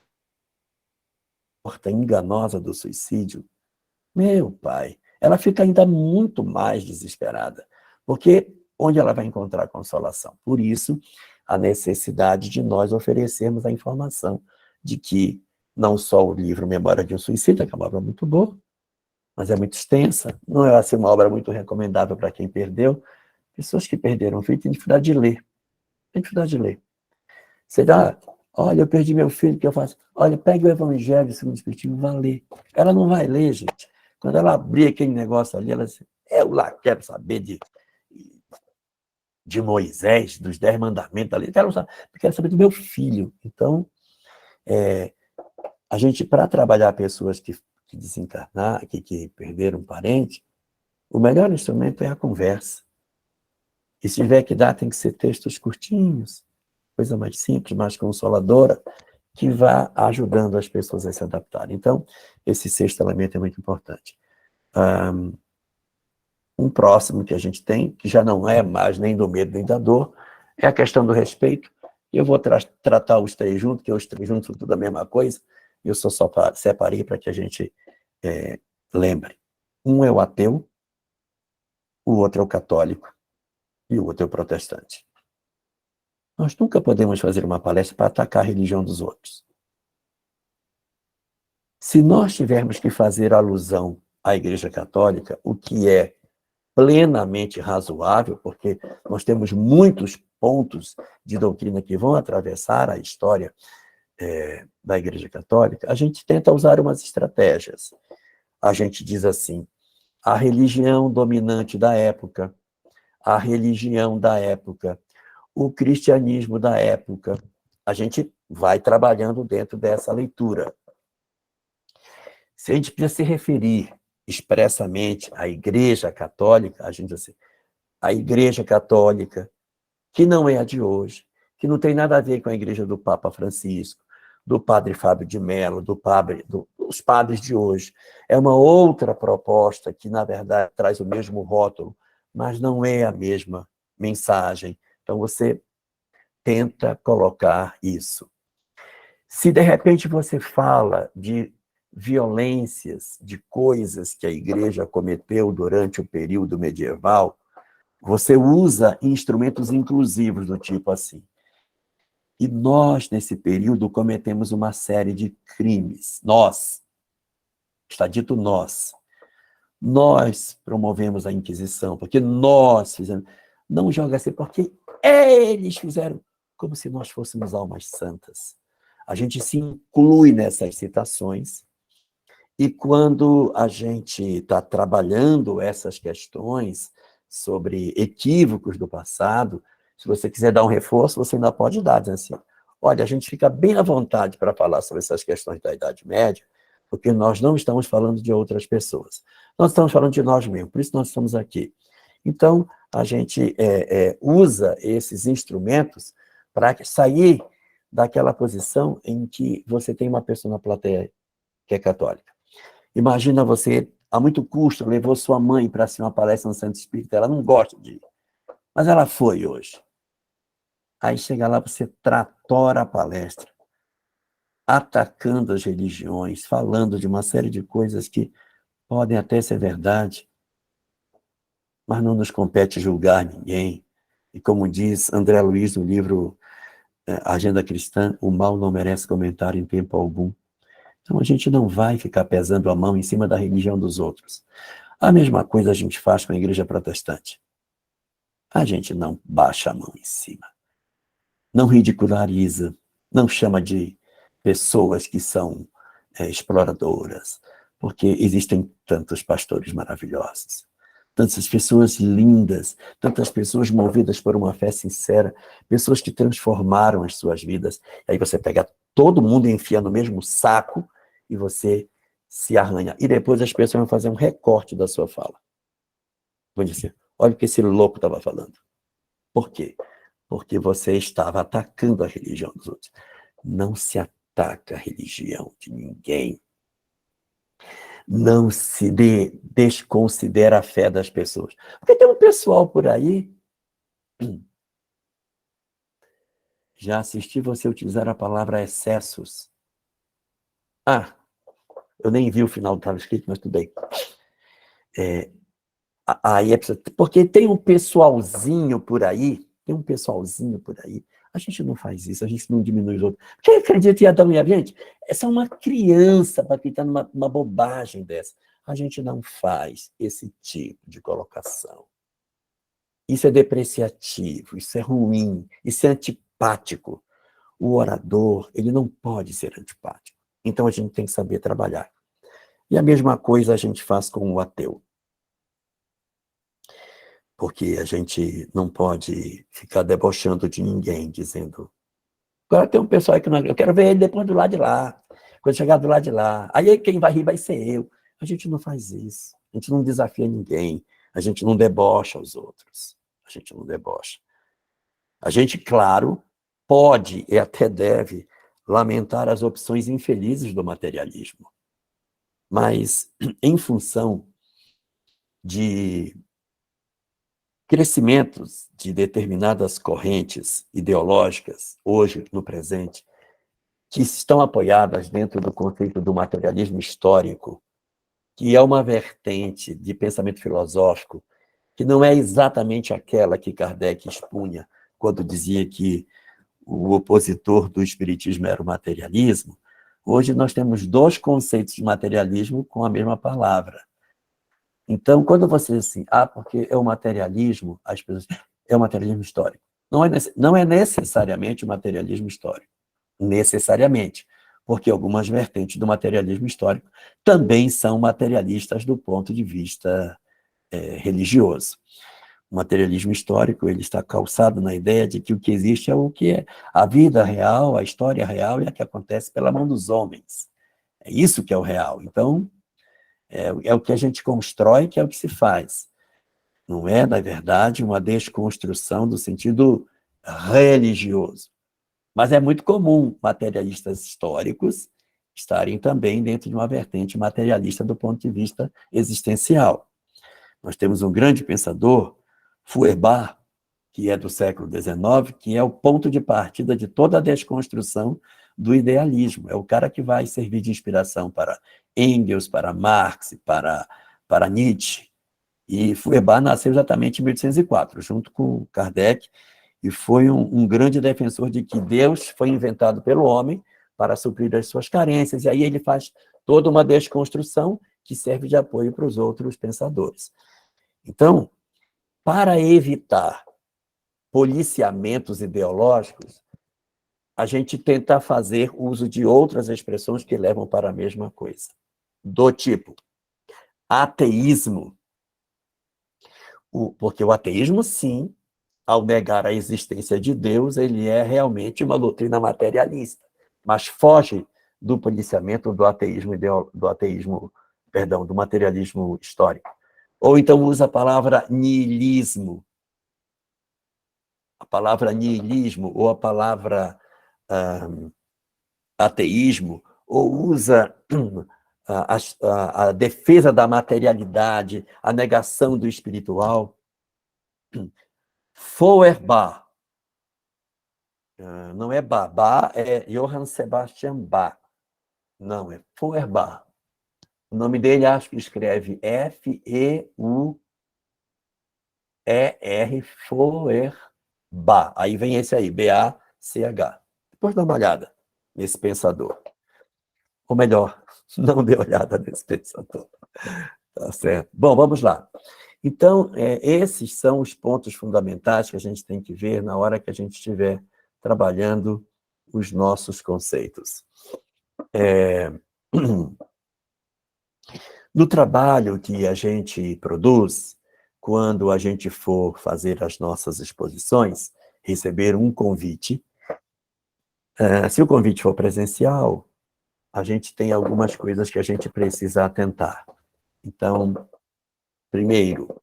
A porta enganosa do suicídio, meu pai, ela fica ainda muito mais desesperada, porque onde ela vai encontrar consolação? Por isso, a necessidade de nós oferecermos a informação de que não só o livro Memória de um Suicida, que é uma obra muito boa, mas é muito extensa, não é assim uma obra muito recomendável para quem perdeu. Pessoas que perderam o filho têm dificuldade de ler. Tem dificuldade de ler. Você dá, olha, eu perdi meu filho, o que eu faço? Olha, pegue o Evangelho segundo o Espiritismo, vá ler. Ela não vai ler, gente. Quando ela abrir aquele negócio ali, ela diz, eu lá quero saber de Moisés, dos 10 mandamentos ali, quero saber do meu filho. Então, a gente, para trabalhar pessoas que desencarnar, que perderam um parente, o melhor instrumento é a conversa. E se tiver que dar, tem que ser textos curtinhos, coisa mais simples, mais consoladora, que vá ajudando as pessoas a se adaptarem. Então, esse sexto elemento é muito importante. Um próximo que a gente tem, que já não é mais nem do medo nem da dor, é a questão do respeito. Eu vou tratar os três juntos, que os três juntos são tudo a mesma coisa, eu só separei para que a gente lembre. Um é o ateu, o outro é o católico e o outro é o protestante. Nós nunca podemos fazer uma palestra para atacar a religião dos outros. Se nós tivermos que fazer alusão à Igreja Católica, o que é plenamente razoável, porque nós temos muitos pontos de doutrina que vão atravessar a história da Igreja Católica, a gente tenta usar umas estratégias. A gente diz assim, a religião dominante da época, a religião da época, o cristianismo da época. A gente vai trabalhando dentro dessa leitura. Se a gente precisa se referir expressamente à Igreja Católica, a gente diz assim, a Igreja Católica, que não é a de hoje, que não tem nada a ver com a igreja do Papa Francisco, do padre Fábio de Mello, dos padres de hoje. É uma outra proposta que, na verdade, traz o mesmo rótulo, mas não é a mesma mensagem. Então, você tenta colocar isso. Se, de repente, você fala de violências, de coisas que a igreja cometeu durante o período medieval, você usa instrumentos inclusivos do tipo assim. E nós, nesse período, cometemos uma série de crimes. Nós, está dito nós promovemos a Inquisição, porque nós fizemos. Não joga assim, porque eles fizeram, como se nós fôssemos almas santas. A gente se inclui nessas citações, e quando a gente está trabalhando essas questões sobre equívocos do passado, se você quiser dar um reforço, você ainda pode dar, dizendo assim, olha, a gente fica bem à vontade para falar sobre essas questões da Idade Média, porque nós não estamos falando de outras pessoas. Nós estamos falando de nós mesmos, por isso nós estamos aqui. Então, a gente usa esses instrumentos para sair daquela posição em que você tem uma pessoa na plateia que é católica. Imagina você, a muito custo, levou sua mãe para assistir uma palestra no Centro Espírita, ela não gosta de ir, mas ela foi hoje. Aí chega lá, você tratora a palestra, atacando as religiões, falando de uma série de coisas que podem até ser verdade, mas não nos compete julgar ninguém. E como diz André Luiz no livro Agenda Cristã, o mal não merece comentário em tempo algum. Então a gente não vai ficar pesando a mão em cima da religião dos outros. A mesma coisa a gente faz com a igreja protestante. A gente não baixa a mão em cima. Não ridiculariza, não chama de pessoas que são exploradoras, porque existem tantos pastores maravilhosos, tantas pessoas lindas, tantas pessoas movidas por uma fé sincera, pessoas que transformaram as suas vidas. Aí você pega todo mundo e enfia no mesmo saco e você se arranha. E depois as pessoas vão fazer um recorte da sua fala. Vão dizer, olha o que esse louco estava falando. Por quê? Porque você estava atacando a religião dos outros. Não se ataca a religião de ninguém. Não se desconsidera a fé das pessoas. Porque tem um pessoal por aí. Já assisti você utilizar a palavra excessos. Eu nem vi o final do que estava escrito, mas tudo bem. Aí porque tem um pessoalzinho por aí, a gente não faz isso, a gente não diminui os outros. Quem acredita em Adão e Eva? Gente, essa é uma criança para acreditar numa bobagem dessa. A gente não faz esse tipo de colocação. Isso é depreciativo, isso é ruim, isso é antipático. O orador, ele não pode ser antipático. Então a gente tem que saber trabalhar. E a mesma coisa a gente faz com o ateu. Porque a gente não pode ficar debochando de ninguém, dizendo... Agora tem um pessoal aí que não... Eu quero ver ele depois do lado de lá. Quando chegar do lado de lá. Aí quem vai rir vai ser eu. A gente não faz isso. A gente não desafia ninguém. A gente não debocha os outros. A gente não debocha. A gente, claro, pode e até deve lamentar as opções infelizes do materialismo. Mas, em função de crescimentos de determinadas correntes ideológicas, hoje, no presente, que estão apoiadas dentro do conceito do materialismo histórico, que é uma vertente de pensamento filosófico, que não é exatamente aquela que Kardec expunha quando dizia que o opositor do espiritismo era o materialismo. Hoje nós temos dois conceitos de materialismo com a mesma palavra. Então, quando você diz assim, porque é o materialismo, as pessoas, é o materialismo histórico. Não é necessariamente o materialismo histórico. Necessariamente. Porque algumas vertentes do materialismo histórico também são materialistas do ponto de vista religioso. O materialismo histórico, ele está calçado na ideia de que o que existe é o que é a vida real, a história real e a que acontece pela mão dos homens. É isso que é o real. Então, é o que a gente constrói, que é o que se faz. Não é, na verdade, uma desconstrução do sentido religioso. Mas é muito comum materialistas históricos estarem também dentro de uma vertente materialista do ponto de vista existencial. Nós temos um grande pensador, Feuerbach, que é do século XIX, que é o ponto de partida de toda a desconstrução do idealismo. É o cara que vai servir de inspiração para Engels, para Marx, para Nietzsche. E Feuerbach nasceu exatamente em 1804, junto com Kardec, e foi um grande defensor de que Deus foi inventado pelo homem para suprir as suas carências. E aí ele faz toda uma desconstrução que serve de apoio para os outros pensadores. Então, para evitar policiamentos ideológicos, a gente tenta fazer uso de outras expressões que levam para a mesma coisa. Do tipo, ateísmo. Porque o ateísmo, sim, ao negar a existência de Deus, ele é realmente uma doutrina materialista, mas foge do policiamento do ateísmo, do materialismo histórico. Ou então usa a palavra niilismo. A palavra niilismo ou a palavra ateísmo, ou usa a defesa da materialidade, a negação do espiritual. Feuerbach, não é Bach, é Johann Sebastian Bach. Não, é Feuerbach. O nome dele, acho que escreve F-E-U-E-R, Feuerbach. Aí vem esse aí, B-A-C-H. Depois dá uma olhada nesse pensador. Ou melhor, não dê olhada nesse pensador. Tá certo? Bom, vamos lá. Então, esses são os pontos fundamentais que a gente tem que ver na hora que a gente estiver trabalhando os nossos conceitos. No trabalho que a gente produz, quando a gente for fazer as nossas exposições, receber um convite, se o convite for presencial, a gente tem algumas coisas que a gente precisa atentar. Então, primeiro,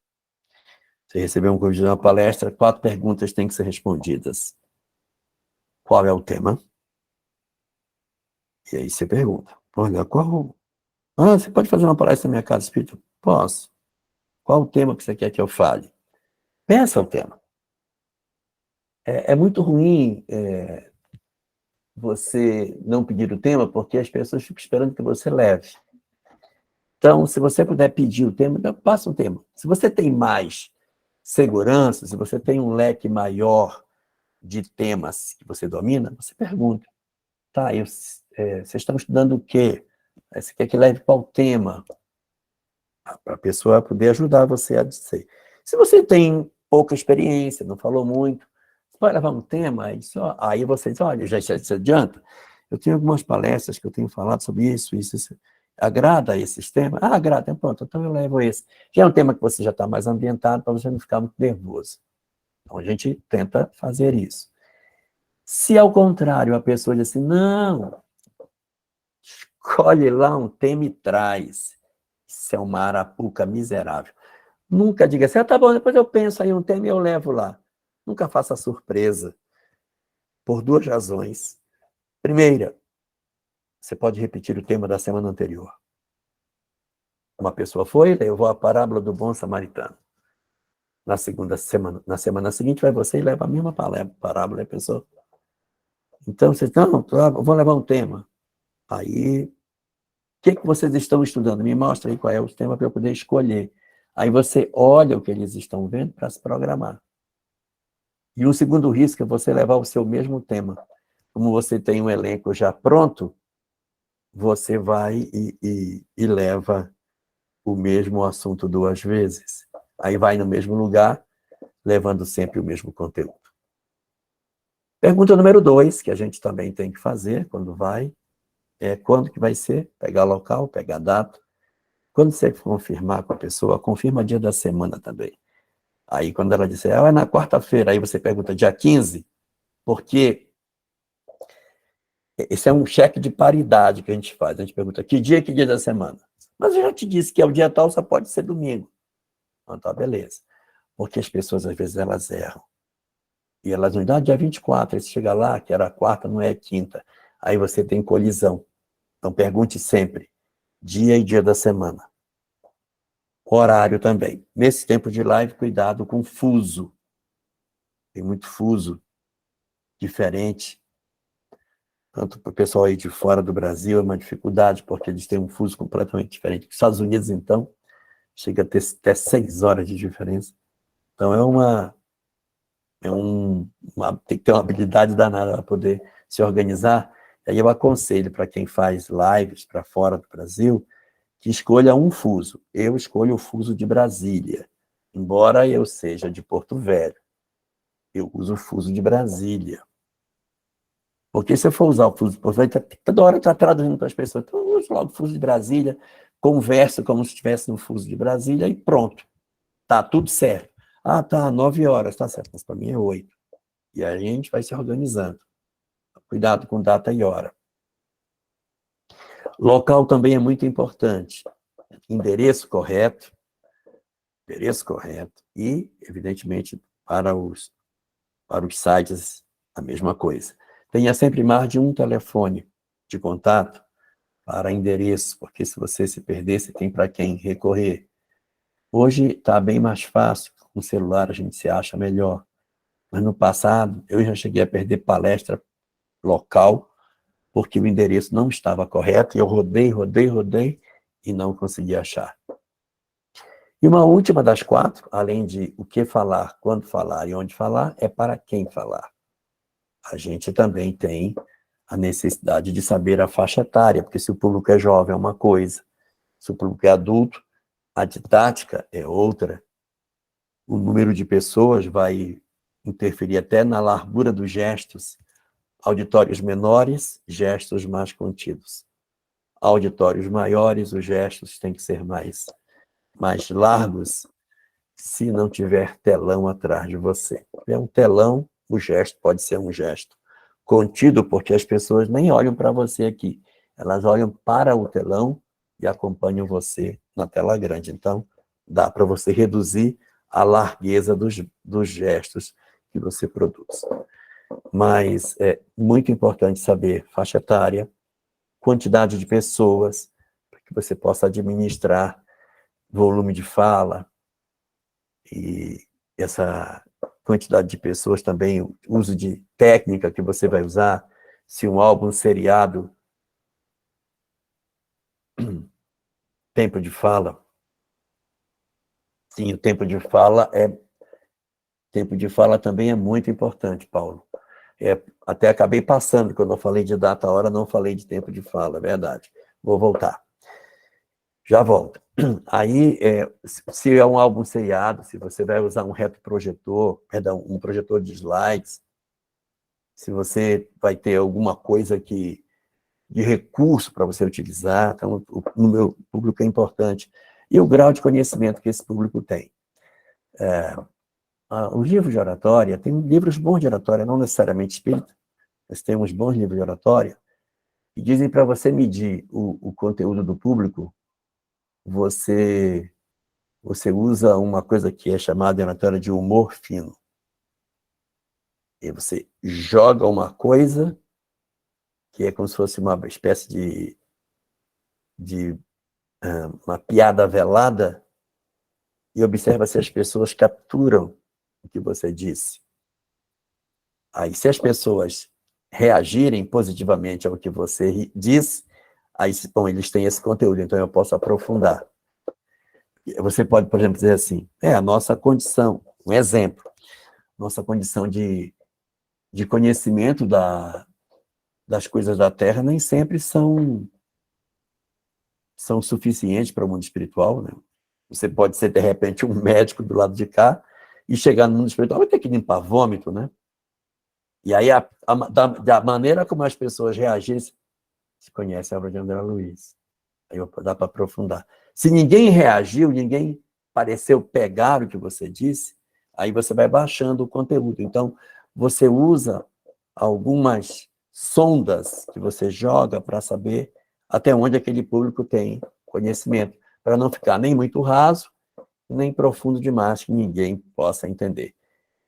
você recebeu um convite de uma palestra, 4 perguntas têm que ser respondidas. Qual é o tema? E aí você pergunta, olha, você pode fazer uma palestra na minha casa espírita? Posso. Qual o tema que você quer que eu fale? Peça o tema. É muito ruim você não pedir o tema, porque as pessoas ficam esperando que você leve. Então, se você puder pedir o tema, passa o tema. Se você tem mais segurança, se você tem um leque maior de temas que você domina, você pergunta. Tá, vocês estão estudando o quê? Você quer que leve qual tema? Para a pessoa poder ajudar você a dizer. Se você tem pouca experiência, não falou muito, você pode levar um tema, aí você diz, olha, já se adianta, eu tenho algumas palestras que eu tenho falado sobre isso. Agrada esses temas? Agrada, pronto, então eu levo esse. Já é um tema que você já está mais ambientado, para você não ficar muito nervoso. Então, a gente tenta fazer isso. Se, ao contrário, a pessoa diz assim, não, escolhe lá um tema e traz. Isso é uma arapuca miserável. Nunca diga assim, tá bom, depois eu penso aí um tema e eu levo lá. Nunca faça surpresa. Por 2 razões. Primeira, você pode repetir o tema da semana anterior. Uma pessoa foi, levou a parábola do bom samaritano. Na semana seguinte, vai você e leva a mesma parábola, a pessoa. Então, vocês, não, eu vou levar um tema. Aí, o que vocês estão estudando? Me mostra aí qual é o tema para eu poder escolher. Aí você olha o que eles estão vendo para se programar. E um segundo risco é você levar o seu mesmo tema. Como você tem um elenco já pronto, você vai e leva o mesmo assunto 2 vezes. Aí vai no mesmo lugar, levando sempre o mesmo conteúdo. Pergunta número 2, que a gente também tem que fazer quando vai, é quando que vai ser, pegar local, pegar data. Quando você confirmar com a pessoa, confirma dia da semana também. Aí quando ela disser, é na quarta-feira, aí você pergunta dia 15, porque esse é um cheque de paridade que a gente faz. A gente pergunta que dia da semana. Mas eu já te disse que é o dia tal, só pode ser domingo. Então tá, beleza. Porque as pessoas, às vezes, elas erram. E elas não dão dia 24, aí você chega lá, que era quarta, não é quinta. Aí você tem colisão. Então pergunte sempre, dia e dia da semana. Horário também. Nesse tempo de live, cuidado com fuso. Tem muito fuso diferente. Tanto para o pessoal aí de fora do Brasil é uma dificuldade, porque eles têm um fuso completamente diferente. Os Estados Unidos, então, chega a ter até 6 horas de diferença. Então tem que ter uma habilidade danada para poder se organizar. E aí eu aconselho para quem faz lives para fora do Brasil, que escolha um fuso. Eu escolho o fuso de Brasília. Embora eu seja de Porto Velho, eu uso o fuso de Brasília. Porque se eu for usar o fuso de Porto Velho, toda hora está traduzindo para as pessoas. Então eu uso logo o fuso de Brasília, converso como se estivesse no fuso de Brasília e pronto. Tá tudo certo. Ah, tá, 9 horas, tá certo. Mas para mim é 8. E aí a gente vai se organizando. Cuidado com data e hora. Local também é muito importante. Endereço correto e, evidentemente, para os sites, a mesma coisa. Tenha sempre mais de um telefone de contato para endereço, porque se você se perder, você tem para quem recorrer. Hoje está bem mais fácil, com o celular a gente se acha melhor. Mas no passado, eu já cheguei a perder palestra local, porque o endereço não estava correto, e eu rodei e não consegui achar. E uma última das 4, além de o que falar, quando falar e onde falar, é para quem falar. A gente também tem a necessidade de saber a faixa etária, porque se o público é jovem é uma coisa, se o público é adulto, a didática é outra. O número de pessoas vai interferir até na largura dos gestos. Auditórios menores, gestos mais contidos. Auditórios maiores, os gestos têm que ser mais largos, se não tiver telão atrás de você. Se tiver um telão, o gesto pode ser um gesto contido, porque as pessoas nem olham para você aqui. Elas olham para o telão e acompanham você na tela grande. Então, dá para você reduzir a largueza dos gestos que você produz. Mas é muito importante saber faixa etária, quantidade de pessoas, para que você possa administrar volume de fala, e essa quantidade de pessoas também, o uso de técnica que você vai usar, se um álbum seriado, tempo de fala. Sim, o tempo de fala também é muito importante, Paulo. Até acabei passando, quando eu falei de data, hora, não falei de tempo de fala, é verdade. Vou voltar. Já volto. Aí, se é um álbum seriado, se você vai usar um retroprojetor, perdão, um projetor de slides, se você vai ter alguma coisa de recurso para você utilizar, então o meu público é importante. E o grau de conhecimento que esse público tem. O livro de oratória, tem livros bons de oratória, não necessariamente espírita, mas tem uns bons livros de oratória, que dizem para você medir o conteúdo do público, você usa uma coisa que é chamada em oratória de humor fino. E você joga uma coisa que é como se fosse uma espécie de uma piada velada e observa se as pessoas capturam o que você disse. Aí, se as pessoas reagirem positivamente ao que você disse, aí, bom, eles têm esse conteúdo, então eu posso aprofundar. Você pode, por exemplo, dizer assim, a nossa condição, um exemplo, nossa condição de conhecimento das coisas da Terra nem sempre são suficientes para o mundo espiritual, né? Você pode ser, de repente, um médico do lado de cá e chegar no mundo espiritual, vai ter que limpar vômito, né? E aí, da maneira como as pessoas reagirem, se conhece a obra de André Luiz, aí dá para aprofundar. Se ninguém reagiu, ninguém pareceu pegar o que você disse, aí você vai baixando o conteúdo. Então, você usa algumas sondas que você joga para saber até onde aquele público tem conhecimento, para não ficar nem muito raso, nem profundo demais, que ninguém possa entender.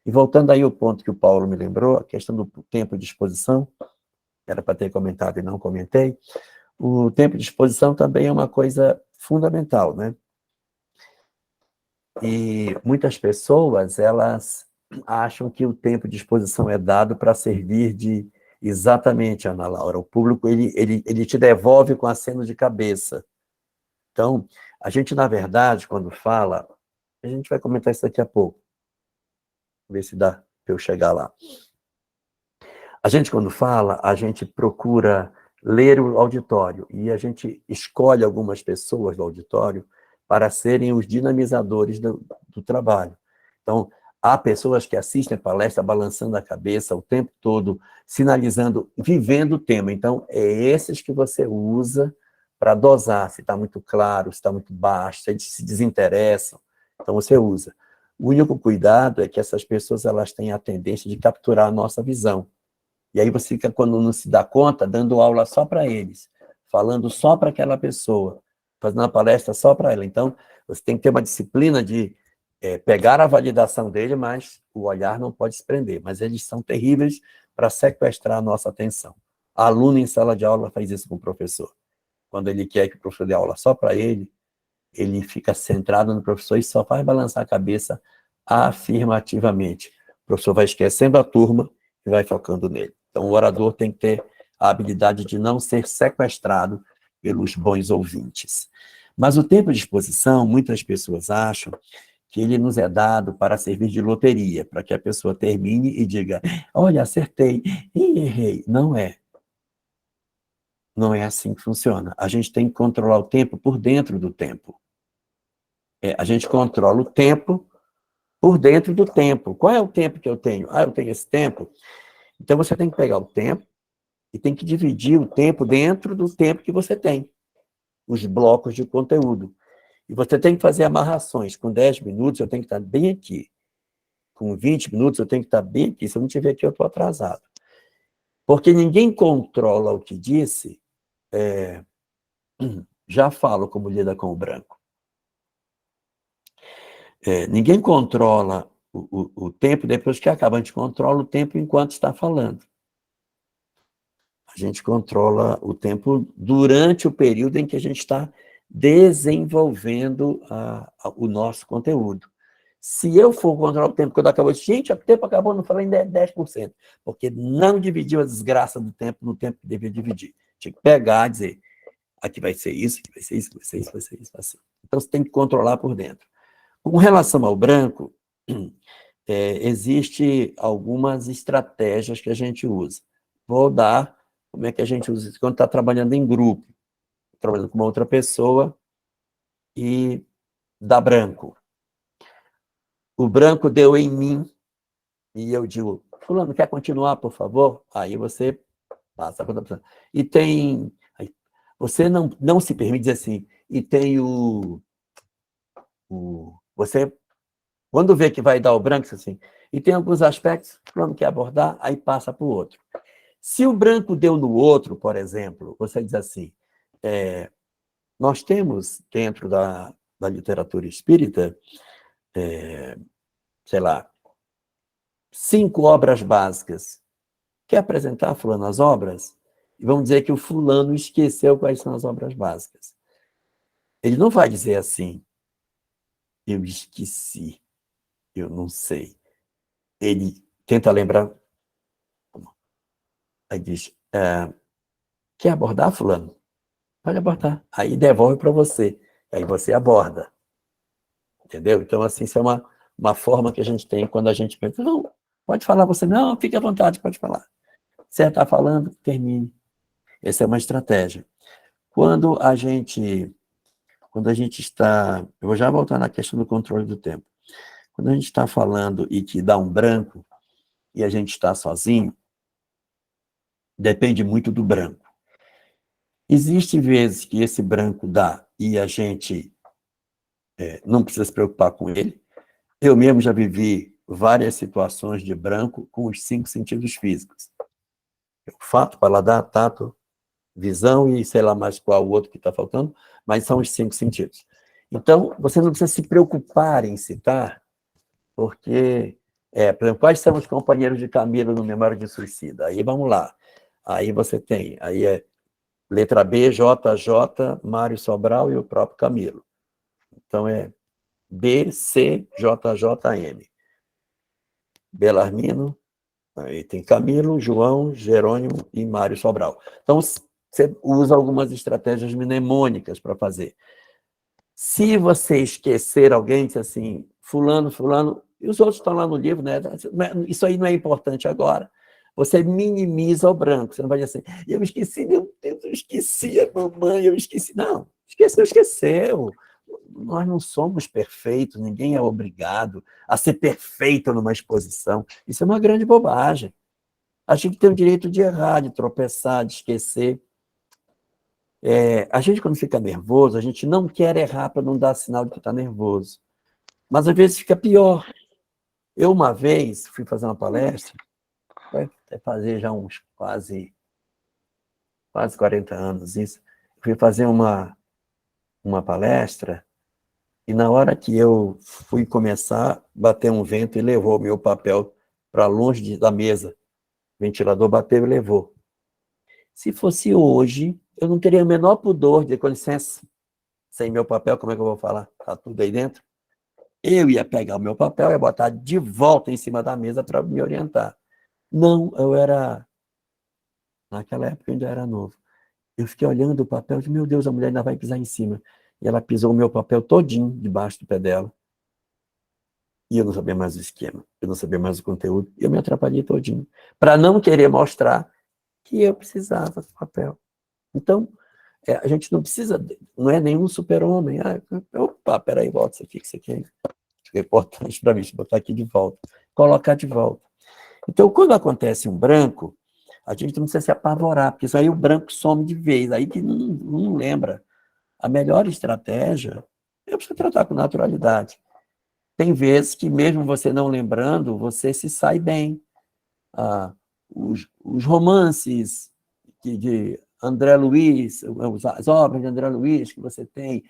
E voltando aí ao ponto que o Paulo me lembrou, a questão do tempo de exposição, era para ter comentado e não comentei, o tempo de exposição também é uma coisa fundamental, né? E muitas pessoas, elas acham que o tempo de exposição é dado para servir de... Exatamente, Ana Laura, o público, ele te devolve com aceno de cabeça. Então, a gente, na verdade, quando fala, a gente vai comentar isso daqui a pouco, ver se dá para eu chegar lá. A gente, quando fala, a gente procura ler o auditório, e a gente escolhe algumas pessoas do auditório para serem os dinamizadores do trabalho. Então, há pessoas que assistem a palestra balançando a cabeça o tempo todo, sinalizando, vivendo o tema. Então, é esses que você usa para dosar, se está muito claro, se está muito baixo, se eles se desinteressam. Então, você usa. O único cuidado é que essas pessoas, elas têm a tendência de capturar a nossa visão. E aí você fica, quando não se dá conta, dando aula só para eles, falando só para aquela pessoa, fazendo uma palestra só para ela. Então, você tem que ter uma disciplina de pegar a validação dele, mas o olhar não pode se prender. Mas eles são terríveis para sequestrar a nossa atenção. A aluna em sala de aula faz isso com o professor. Quando ele quer que o professor dê aula só para ele fica centrado no professor e só faz balançar a cabeça afirmativamente. O professor vai esquecendo a turma e vai focando nele. Então, o orador tem que ter a habilidade de não ser sequestrado pelos bons ouvintes. Mas o tempo de exposição, muitas pessoas acham que ele nos é dado para servir de loteria, para que a pessoa termine e diga, olha, acertei, e errei. Não é. Não é assim que funciona. A gente tem que controlar o tempo por dentro do tempo. A gente controla o tempo por dentro do tempo. Qual é o tempo que eu tenho? Ah, eu tenho esse tempo. Então, você tem que pegar o tempo e tem que dividir o tempo dentro do tempo que você tem. Os blocos de conteúdo. E você tem que fazer amarrações. Com 10 minutos, eu tenho que estar bem aqui. Com 20 minutos, eu tenho que estar bem aqui. Se eu não estiver aqui, eu estou atrasado. Porque ninguém controla o que disse. Já falo como lida com o branco. Ninguém controla o tempo depois que acaba. A gente controla o tempo enquanto está falando. A gente controla o tempo durante o período em que a gente está desenvolvendo o nosso conteúdo. Se eu for controlar o tempo quando acabou, gente, o tempo acabou, não falei ainda 10%, porque não dividiu a desgraça do tempo no tempo que devia dividir. Tinha que pegar e dizer, aqui vai ser isso, aqui vai ser isso, vai ser isso, vai ser isso, vai ser. Então, você tem que controlar por dentro. Com relação ao branco, existe algumas estratégias que a gente usa. Vou dar como é que a gente usa isso quando está trabalhando em grupo, trabalhando com uma outra pessoa e dá branco. O branco deu em mim e eu digo, fulano, quer continuar, por favor? Aí você passa para outra pessoa. E tem... Você não se permite dizer assim, e tem você... Quando vê que vai dar o branco, assim, e tem alguns aspectos que o quer abordar, aí passa para o outro. Se o branco deu no outro, por exemplo, você diz assim, nós temos dentro da literatura espírita, sei lá, 5 obras básicas. Quer apresentar, fulano, as obras? E vamos dizer que o fulano esqueceu quais são as obras básicas. Ele não vai dizer assim, eu esqueci, eu não sei. Ele tenta lembrar. Aí diz, quer abordar, fulano? Pode abordar. Aí devolve para você. Aí você aborda. Entendeu? Então, assim, isso é uma forma que a gente tem quando a gente pensa, não, pode falar você, não, fique à vontade, pode falar. Você está falando, termine. Essa é uma estratégia. Quando a gente está... Eu vou já voltar na questão do controle do tempo. Quando a gente está falando e que dá um branco, e a gente está sozinho, depende muito do branco. Existem vezes que esse branco dá e a gente não precisa se preocupar com ele. Eu mesmo já vivi várias situações de branco com os 5 sentidos físicos. Olfato, paladar, tato, visão e sei lá mais qual o outro que está faltando, mas são os 5 sentidos. Então, você não precisa se preocupar em citar, porque Por exemplo, quais são os companheiros de Camilo no Memória de Suicida? Aí vamos lá. Aí você tem, aí é letra B, JJ, Mário Sobral e o próprio Camilo. Então é B, C, JJ, M. Belarmino, aí tem Camilo, João, Jerônimo e Mário Sobral. Então você usa algumas estratégias mnemônicas para fazer. Se você esquecer alguém, diz assim, fulano, fulano, e os outros estão lá no livro, né? Isso aí não é importante agora. Você minimiza o branco. Você não vai dizer assim, eu esqueci, meu Deus, eu esqueci a mamãe, eu esqueci. Não, esqueceu, esqueceu. Nós não somos perfeitos, ninguém é obrigado a ser perfeito numa exposição. Isso é uma grande bobagem. A gente tem o direito de errar, de tropeçar, de esquecer. A gente, quando fica nervoso, a gente não quer errar para não dar sinal de que está nervoso. Mas, às vezes, fica pior. Eu, uma vez, fui fazer uma palestra, vai fazer já uns quase 40 anos isso. Fui fazer uma palestra e, na hora que eu fui começar, bateu um vento e levou o meu papel para longe da mesa. O ventilador bateu e levou. Se fosse hoje, eu não teria o menor pudor de, com licença, sem meu papel, como é que eu vou falar? Está tudo aí dentro? Eu ia pegar o meu papel e botar de volta em cima da mesa para me orientar. Não, naquela época eu ainda era novo. Eu fiquei olhando o papel e disse, meu Deus, a mulher ainda vai pisar em cima. E ela pisou o meu papel todinho debaixo do pé dela. E eu não sabia mais o esquema, eu não sabia mais o conteúdo, e eu me atrapalhei todinho, para não querer mostrar que eu precisava do papel. Então, a gente não precisa, não é nenhum super-homem. Opa, peraí, volta isso aqui, que isso aqui é importante para mim, botar aqui de volta, colocar de volta. Então, quando acontece um branco, a gente não precisa se apavorar, porque isso aí o branco some de vez, aí que não lembra. A melhor estratégia é você tratar com naturalidade. Tem vezes que, mesmo você não lembrando, você se sai bem. Os romances de André Luiz, as obras de André Luiz que você tem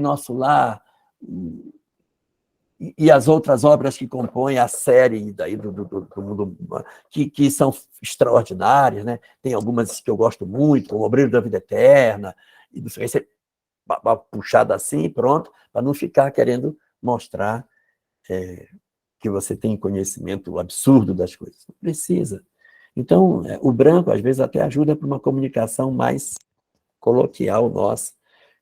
Nosso Lar, e as outras obras que compõem a série daí do mundo, que são extraordinárias, né? Tem algumas que eu gosto muito, como O Brilho da Vida Eterna, e você puxada assim, pronto, para não ficar querendo mostrar que você tem conhecimento absurdo das coisas. Não precisa. Então, o branco, às vezes, até ajuda para uma comunicação mais coloquial nossa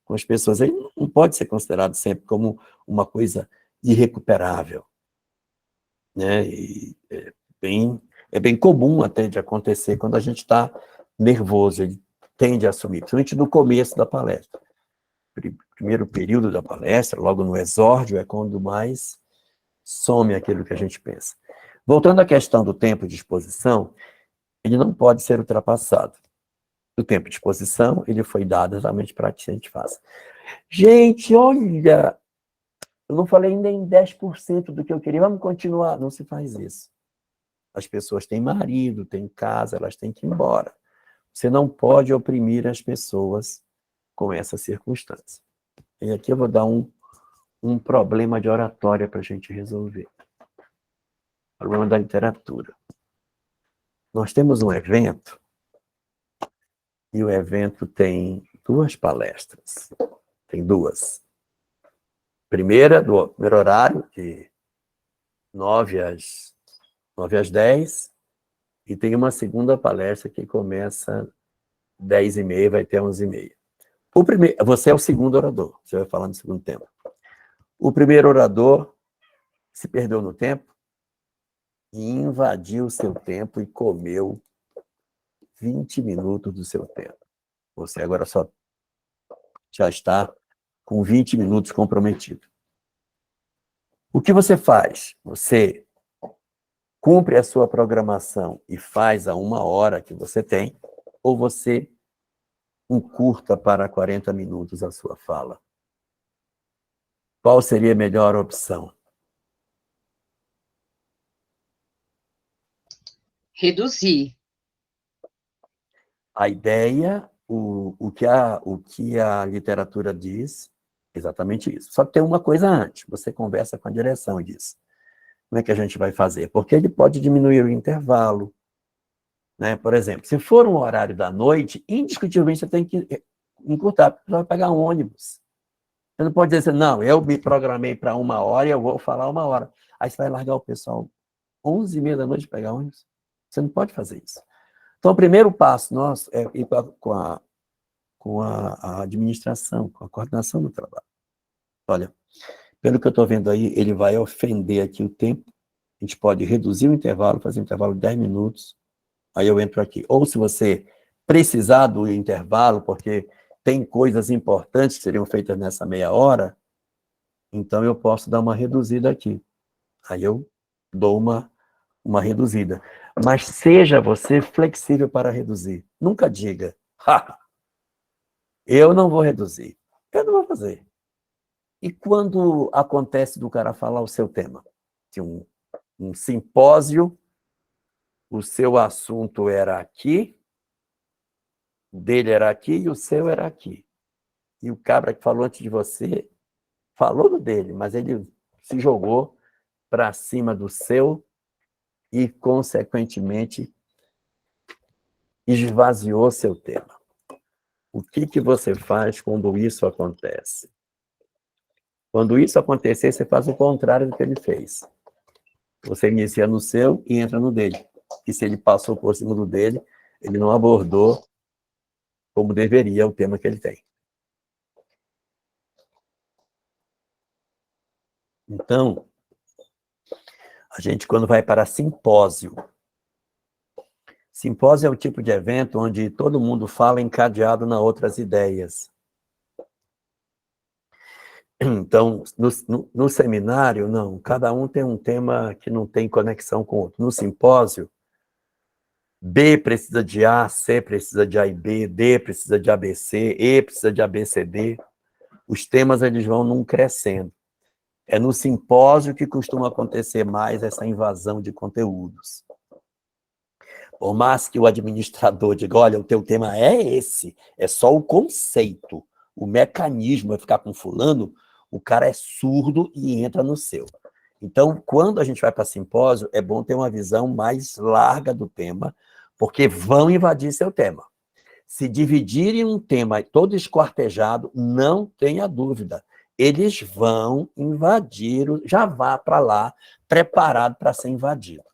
com as pessoas. Ele não pode ser considerado sempre como uma coisa irrecuperável, né? E é bem comum até de acontecer quando a gente está nervoso, ele tende a assumir, principalmente no começo da palestra. Primeiro período da palestra, logo no exórdio, é quando mais some aquilo que a gente pensa. Voltando à questão do tempo de exposição, ele não pode ser ultrapassado. O tempo de exposição, ele foi dado exatamente para que a gente faça. Gente, olha, eu não falei ainda em 10% do que eu queria, vamos continuar. Não se faz isso. As pessoas têm marido, têm casa, elas têm que ir embora. Você não pode oprimir as pessoas com essa circunstância. E aqui eu vou dar um problema de oratória para a gente resolver. Problema da literatura. Nós temos um evento, e o evento tem 2 palestras. Tem 2. Primeira, do primeiro horário, de 9 às 10, e tem uma segunda palestra que começa 10h30, vai até 11h30. Você é o segundo orador, você vai falar no segundo tempo. O primeiro orador se perdeu no tempo e invadiu o seu tempo e comeu 20 minutos do seu tempo. Você agora já está com 20 minutos comprometido. O que você faz? Você cumpre a sua programação e faz a 1 hora que você tem, ou você encurta para 40 minutos a sua fala? Qual seria a melhor opção? Reduzir. A ideia, o que a literatura diz, exatamente isso. Só que tem uma coisa antes, você conversa com a direção e diz, Como é que a gente vai fazer? Porque ele pode diminuir o intervalo, né? Por exemplo, se for um horário da noite, indiscutivelmente você tem que encurtar, porque você vai pegar um ônibus. Você não pode dizer assim, não, eu me programei para 1 hora e eu vou falar 1 hora. Aí você vai largar o pessoal 11h30 da noite pegar ônibus. Você não pode fazer isso. Então, o primeiro passo nosso é ir com a administração, com a coordenação do trabalho. Olha, pelo que eu estou vendo aí, ele vai ofender aqui o tempo. A gente pode reduzir o intervalo, fazer um intervalo de 10 minutos. Aí eu entro aqui. Ou se você precisar do intervalo, porque tem coisas importantes que seriam feitas nessa meia hora, então eu posso dar uma reduzida aqui. Aí eu dou uma reduzida. Mas seja você flexível para reduzir. Nunca diga, eu não vou reduzir. Eu não vou fazer. E quando acontece do cara falar o seu tema? De um simpósio, o seu assunto era aqui, o dele era aqui e o seu era aqui. E o cabra que falou antes de você falou do dele, mas ele se jogou para cima do seu e, consequentemente, esvaziou seu tema. O que você faz quando isso acontece? Quando isso acontecer, você faz o contrário do que ele fez. Você inicia no seu e entra no dele. E se ele passou por cima do dele, ele não abordou como deveria o tema que ele tem. Então, a gente, quando vai para simpósio é o tipo de evento onde todo mundo fala encadeado nas outras ideias. Então, no seminário, não. Cada um tem um tema que não tem conexão com o outro. No simpósio, B precisa de A, C precisa de A e B, D precisa de ABC, E precisa de ABCD. Os temas, eles vão num crescendo. É no simpósio que costuma acontecer mais essa invasão de conteúdos. Por mais que o administrador diga, olha, o teu tema é esse, é só o conceito, o mecanismo é ficar com fulano, o cara é surdo e entra no seu. Então, quando a gente vai para simpósio, é bom ter uma visão mais larga do tema, porque vão invadir seu tema. Se dividirem um tema todo esquartejado, não tenha dúvida, eles vão invadir, já vá para lá preparado para ser invadido.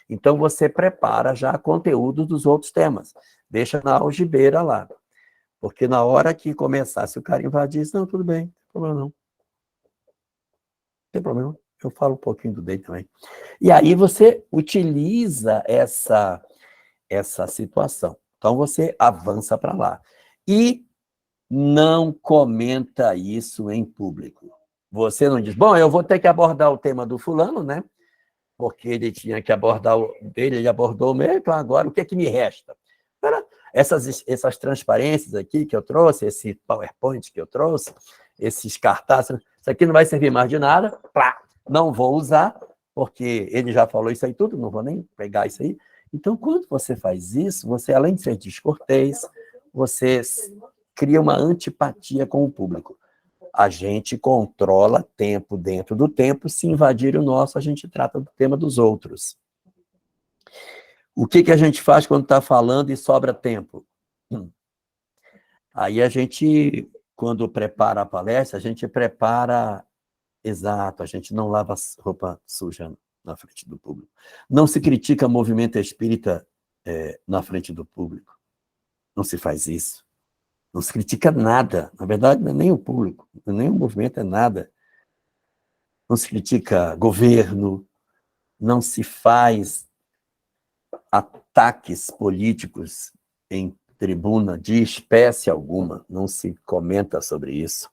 Então, você prepara já conteúdo dos outros temas. Deixa na algibeira lá. Porque na hora que começar, se o cara invadir, não, tudo bem, não tem problema não. Não tem problema. Eu falo um pouquinho do dele também. E aí você utiliza essa situação. Então, você avança para lá. E não comenta isso em público. Você não diz, bom, eu vou ter que abordar o tema do fulano, né? Porque ele tinha que abordar o dele, ele abordou o meu, então agora o que é que me resta? Essas transparências aqui que eu trouxe, esse PowerPoint que eu trouxe, esses cartazes, isso aqui não vai servir mais de nada, não vou usar, porque ele já falou isso aí tudo, não vou nem pegar isso aí. Então, quando você faz isso, você, além de ser descortês, você cria uma antipatia com o público. A gente controla tempo dentro do tempo, se invadir o nosso, a gente trata do tema dos outros. O que a gente faz quando está falando e sobra tempo? Aí a gente, quando prepara a palestra, a gente prepara, exato, a gente não lava roupa suja na frente do público. Não se critica movimento espírita na frente do público. Não se faz isso. Não se critica nada. Na verdade, não é nem o público, nem o movimento, é nada. Não se critica governo, não se faz ataques políticos em tribuna de espécie alguma, não se comenta sobre isso.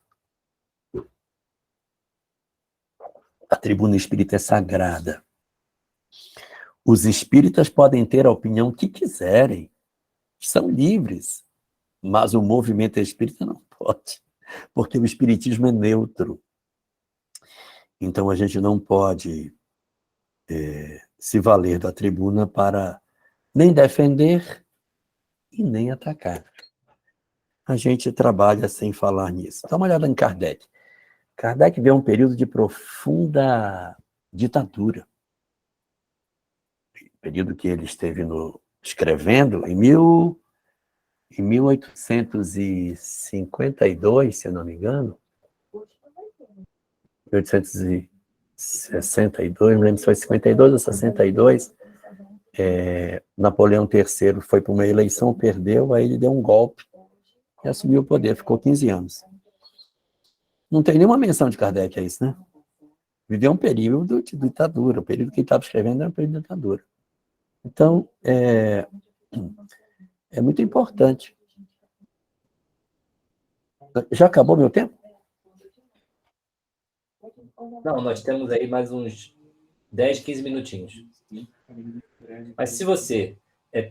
A tribuna espírita é sagrada. Os espíritas podem ter a opinião que quiserem, são livres, mas o movimento espírita não pode, porque o espiritismo é neutro. Então a gente não pode se valer da tribuna para nem defender e nem atacar. A gente trabalha sem falar nisso. Dá uma olhada em Kardec. Kardec vê um período de profunda ditadura. período que ele esteve escrevendo, em 1852, se eu não me engano, 1862, não lembro se foi 52 ou 62, Napoleão III foi para uma eleição, perdeu, aí ele deu um golpe e assumiu o poder, ficou 15 anos. Não tem nenhuma menção de Kardec a isso, né? Viveu um período de ditadura, o período que ele estava escrevendo era um período de ditadura. Então, é muito importante. Já acabou meu tempo? Não, nós temos aí mais uns 10, 15 minutinhos. Mas se você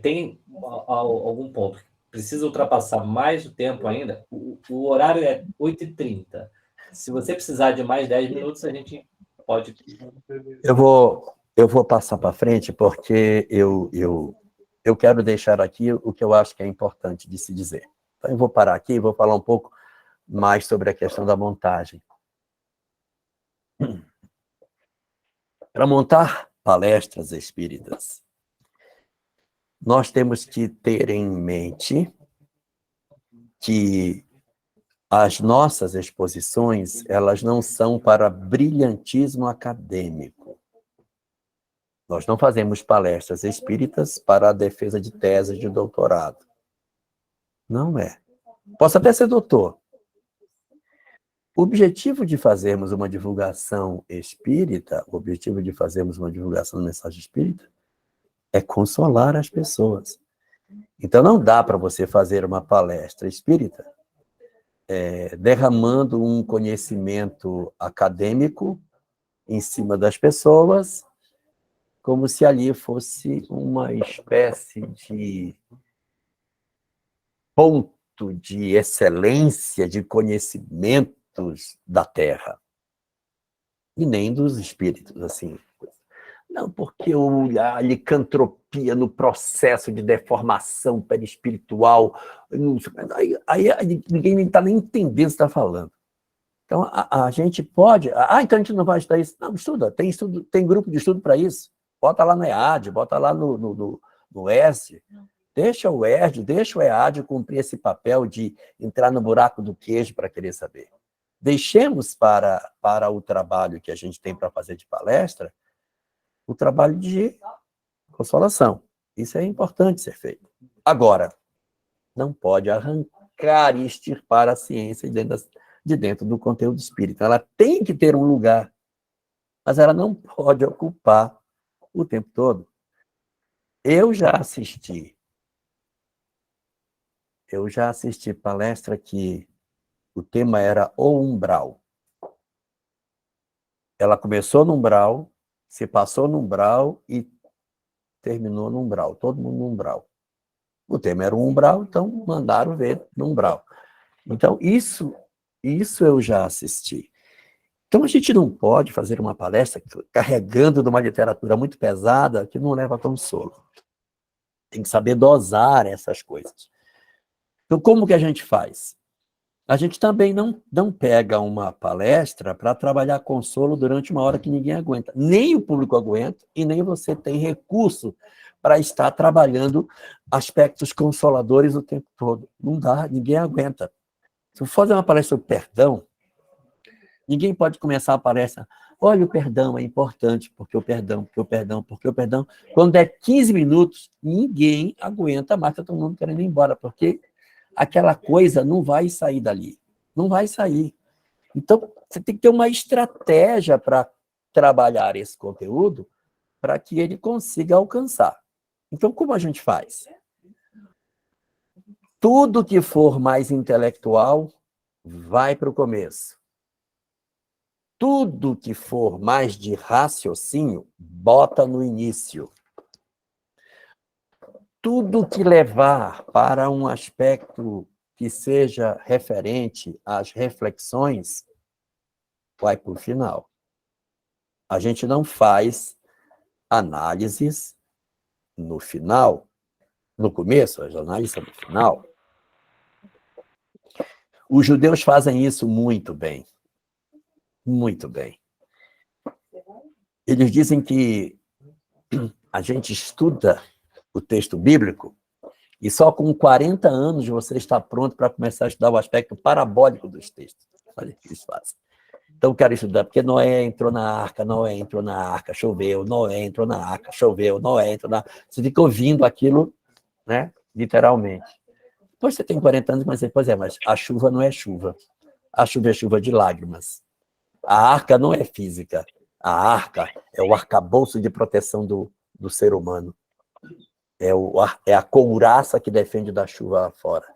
tem algum ponto que precisa ultrapassar mais o tempo ainda, o horário é 8h30. Se você precisar de mais 10 minutos, a gente pode... Eu vou passar para frente, porque eu quero deixar aqui o que eu acho que é importante de se dizer. Então, eu vou parar aqui e vou falar um pouco mais sobre a questão da montagem. Para montar palestras espíritas, nós temos que ter em mente que as nossas exposições, elas não são para brilhantismo acadêmico. Nós não fazemos palestras espíritas para a defesa de teses de doutorado. Não é. Posso até ser doutor. O objetivo de fazermos uma divulgação espírita, o objetivo de fazermos uma divulgação da mensagem espírita, é consolar as pessoas. Então, não dá para você fazer uma palestra espírita derramando um conhecimento acadêmico em cima das pessoas, como se ali fosse uma espécie de ponto de excelência de conhecimentos da Terra. E nem dos espíritos, assim. Não, porque a licantropia no processo de deformação perispiritual, aí ninguém está nem entendendo o que está falando. Então, a gente pode... então a gente não vai estudar isso. Não, estuda, tem grupo de estudo para isso. Bota lá no EAD, bota lá no ESD. Deixa o ERD, deixa o EAD cumprir esse papel de entrar no buraco do queijo para querer saber. Deixemos para o trabalho que a gente tem para fazer de palestra, o trabalho de consolação. Isso é importante ser feito. Agora, não pode arrancar e extirpar a ciência de dentro do conteúdo espírita. Ela tem que ter um lugar, mas ela não pode ocupar o tempo todo. Eu já assisti palestra que o tema era o umbral. Ela começou no umbral, se passou no umbral e terminou no umbral, todo mundo no umbral. O tema era o umbral, então mandaram ver no umbral. Então, isso eu já assisti. Então, a gente não pode fazer uma palestra carregando de uma literatura muito pesada que não leva a consolo. Tem que saber dosar essas coisas. Então, como que a gente faz? A gente também não pega uma palestra para trabalhar consolo durante uma hora que ninguém aguenta. Nem o público aguenta e nem você tem recurso para estar trabalhando aspectos consoladores o tempo todo. Não dá, ninguém aguenta. Se eu for fazer uma palestra sobre perdão, ninguém pode começar a palestra, olha, o perdão é importante, porque o perdão. Quando é 15 minutos, ninguém aguenta mais, tá todo mundo querendo ir embora, porque aquela coisa não vai sair dali. Não vai sair. Então, você tem que ter uma estratégia para trabalhar esse conteúdo para que ele consiga alcançar. Então, como a gente faz? Tudo que for mais intelectual vai para o começo. Tudo que for mais de raciocínio, bota no início. Tudo que levar para um aspecto que seja referente às reflexões, vai para o final. A gente não faz análises no final, no começo, as análises no final. Os judeus fazem isso muito bem. Muito bem. Eles dizem que a gente estuda o texto bíblico e só com 40 anos você está pronto para começar a estudar o aspecto parabólico dos textos. Olha o que eles fazem. Então, quero estudar, porque Noé entrou na arca, choveu, Noé entrou na arca, choveu, Noé entrou na arca. Você fica ouvindo aquilo, né, literalmente. Depois você tem 40 anos, mas pois é, mas a chuva não é chuva. A chuva é chuva de lágrimas. A arca não é física. A arca é o arcabouço de proteção do ser humano. É a couraça que defende da chuva lá fora.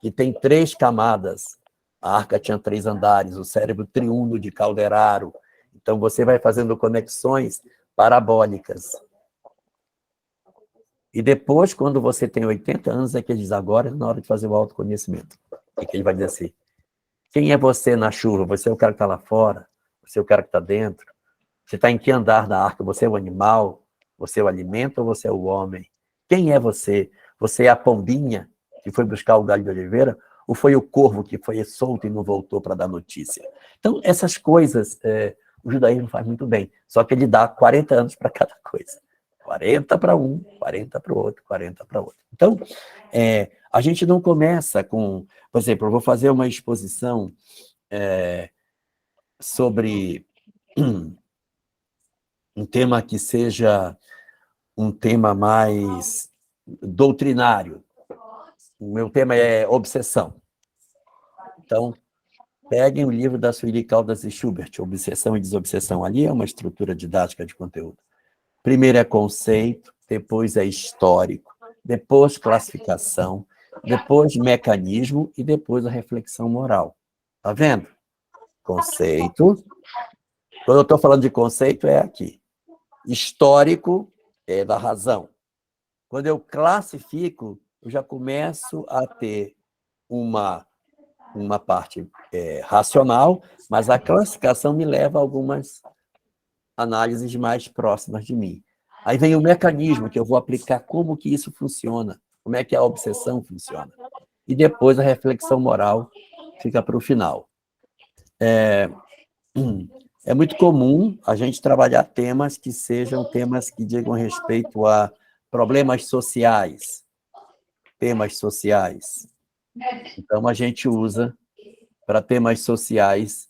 E tem 3 camadas. A arca tinha 3 andares, o cérebro triuno de Calderaro. Então, você vai fazendo conexões parabólicas. E depois, quando você tem 80 anos, é que ele diz, agora é na hora de fazer o autoconhecimento. E que ele vai dizer assim, quem é você na chuva? Você é o cara que está lá fora? Você é o cara que está dentro? Você está em que andar da arca? Você é o animal? Você é o alimento ou você é o homem? Quem é você? Você é a pombinha que foi buscar o galho de oliveira? Ou foi o corvo que foi solto e não voltou para dar notícia? Então, essas coisas, o judaísmo faz muito bem. Só que ele dá 40 anos para cada coisa. 40 para um, 40 para o outro, 40 para o outro. Então, a gente não começa com... Por exemplo, eu vou fazer uma exposição sobre um tema que seja um tema mais doutrinário. O meu tema é obsessão. Então, peguem o livro da Sueli Caldas e Schubert, Obsessão e Desobsessão. Ali é uma estrutura didática de conteúdo. Primeiro é conceito, depois é histórico, depois classificação, depois mecanismo e depois a reflexão moral. Tá vendo? Conceito. Quando eu estou falando de conceito, é aqui. Histórico é da razão. Quando eu classifico, eu já começo a ter uma parte racional, mas a classificação me leva a algumas análises mais próximas de mim. Aí vem o mecanismo que eu vou aplicar, como que isso funciona, como é que a obsessão funciona. E depois a reflexão moral fica para o final. É muito comum a gente trabalhar temas que sejam temas que digam respeito a problemas sociais, temas sociais. Então, a gente usa para temas sociais,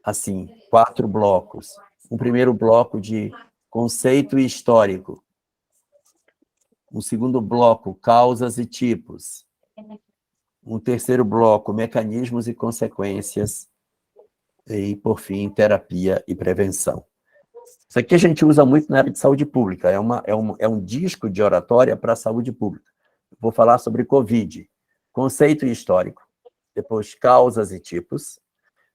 assim, 4 blocos. Um primeiro bloco de conceito e histórico. Um segundo bloco, causas e tipos. Um terceiro bloco, mecanismos e consequências. E, por fim, terapia e prevenção. Isso aqui a gente usa muito na área de saúde pública. É um disco de oratória para a saúde pública. Vou falar sobre Covid. Conceito e histórico. Depois, causas e tipos.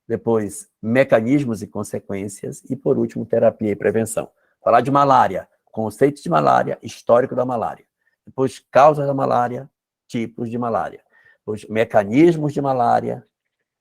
Depois, mecanismos e consequências. E, por último, terapia e prevenção. Falar de malária. Conceito de malária, histórico da malária. Depois, causas da malária, tipos de malária. Depois, mecanismos de malária,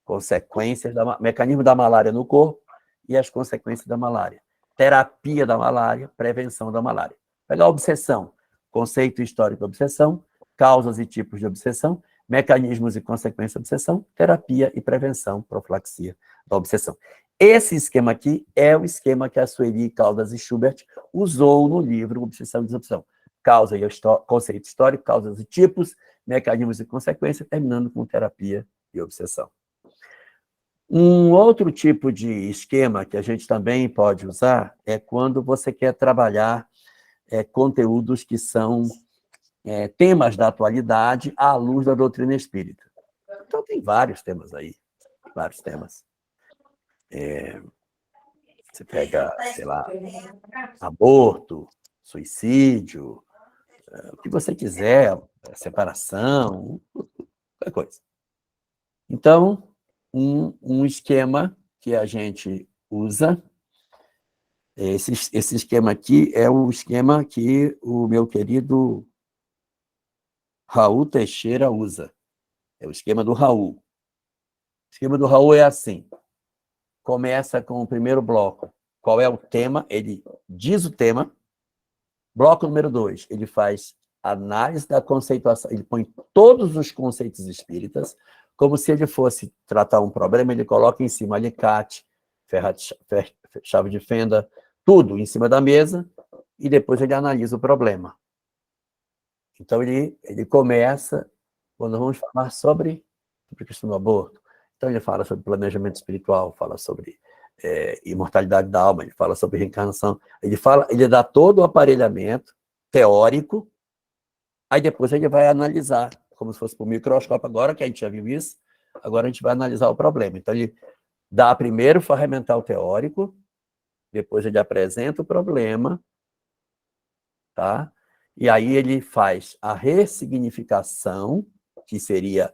consequências mecanismo da malária no corpo e as consequências da malária. Terapia da malária, prevenção da malária. Pegar a obsessão, conceito histórico da obsessão, causas e tipos de obsessão, mecanismos e consequências da obsessão, terapia e prevenção, profilaxia da obsessão. Esse esquema aqui é o esquema que a Sueli Caldas e Schubert usou no livro Obsessão e Desobsessão. Causa e conceito histórico, causas e tipos, mecanismos e consequências, terminando com terapia e obsessão. Um outro tipo de esquema que a gente também pode usar é quando você quer trabalhar conteúdos que são temas da atualidade à luz da doutrina espírita. Então, tem vários temas aí, vários temas. Você pega, sei lá, aborto, suicídio, o que você quiser, separação, qualquer coisa. Então, um esquema que a gente usa, esse esquema aqui é o esquema que o meu querido Raul Teixeira usa. É o esquema do Raul. O esquema do Raul é assim. Começa com o primeiro bloco. Qual é o tema? Ele diz o tema. Bloco número 2, ele faz análise da conceituação. Ele põe todos os conceitos espíritas, como se ele fosse tratar um problema, ele coloca em cima alicate, chave de fenda, tudo em cima da mesa, e depois ele analisa o problema. Então, ele começa, quando vamos falar sobre a questão do aborto, então ele fala sobre planejamento espiritual, fala sobre imortalidade da alma, ele fala sobre reencarnação, ele dá todo o aparelhamento teórico, aí depois ele vai analisar, como se fosse por microscópio agora, que a gente já viu isso, agora a gente vai analisar o problema. Então, ele dá primeiro o ferramental teórico, depois ele apresenta o problema, tá? E aí ele faz a ressignificação, que seria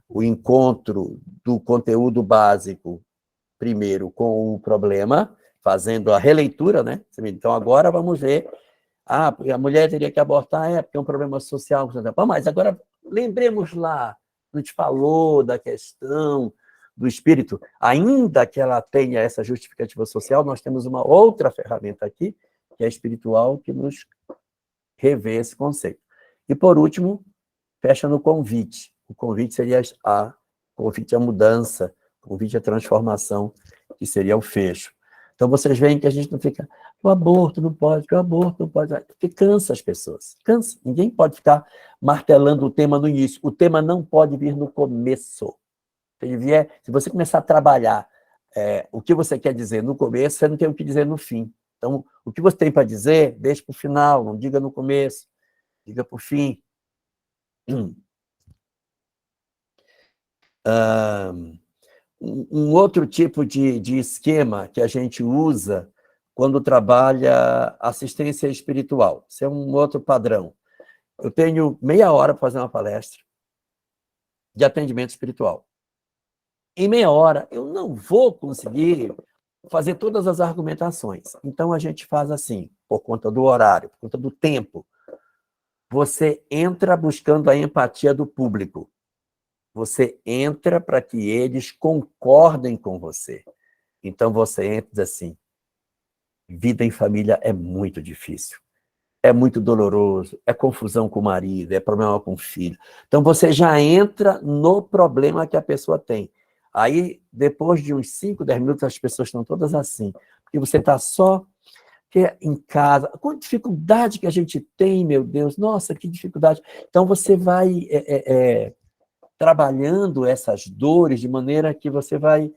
o encontro do conteúdo básico, primeiro, com o problema, fazendo a releitura, né? Então, agora vamos ver, porque a mulher teria que abortar, porque é um problema social. Mas agora, lembremos lá, a gente falou da questão do espírito, ainda que ela tenha essa justificativa social, nós temos uma outra ferramenta aqui, que é espiritual, que nos revê esse conceito. E, por último, fecha no convite. O convite seria convite à mudança, convite à transformação, que seria o fecho. Então, vocês veem que a gente não fica, o aborto não pode, porque cansa as pessoas, cansa. Ninguém pode ficar martelando o tema no início. O tema não pode vir no começo. Se você começar a trabalhar o que você quer dizer no começo, você não tem o que dizer no fim. Então, o que você tem para dizer, deixe para o final, não diga no começo, diga para o fim. Um outro tipo de esquema que a gente usa quando trabalha assistência espiritual. Isso é um outro padrão. Eu tenho meia hora para fazer uma palestra de atendimento espiritual. Em meia hora, eu não vou conseguir fazer todas as argumentações. Então, a gente faz assim, por conta do horário, por conta do tempo. Você entra buscando a empatia do público. Você entra para que eles concordem com você. Então, você entra e diz assim, vida em família é muito difícil. É muito doloroso, é confusão com o marido, é problema com o filho. Então, você já entra no problema que a pessoa tem. Aí, depois de uns 5, 10 minutos, as pessoas estão todas assim. Porque você está só em casa. Quanta dificuldade que a gente tem, meu Deus. Nossa, que dificuldade. Então, você vai trabalhando essas dores de maneira que você vai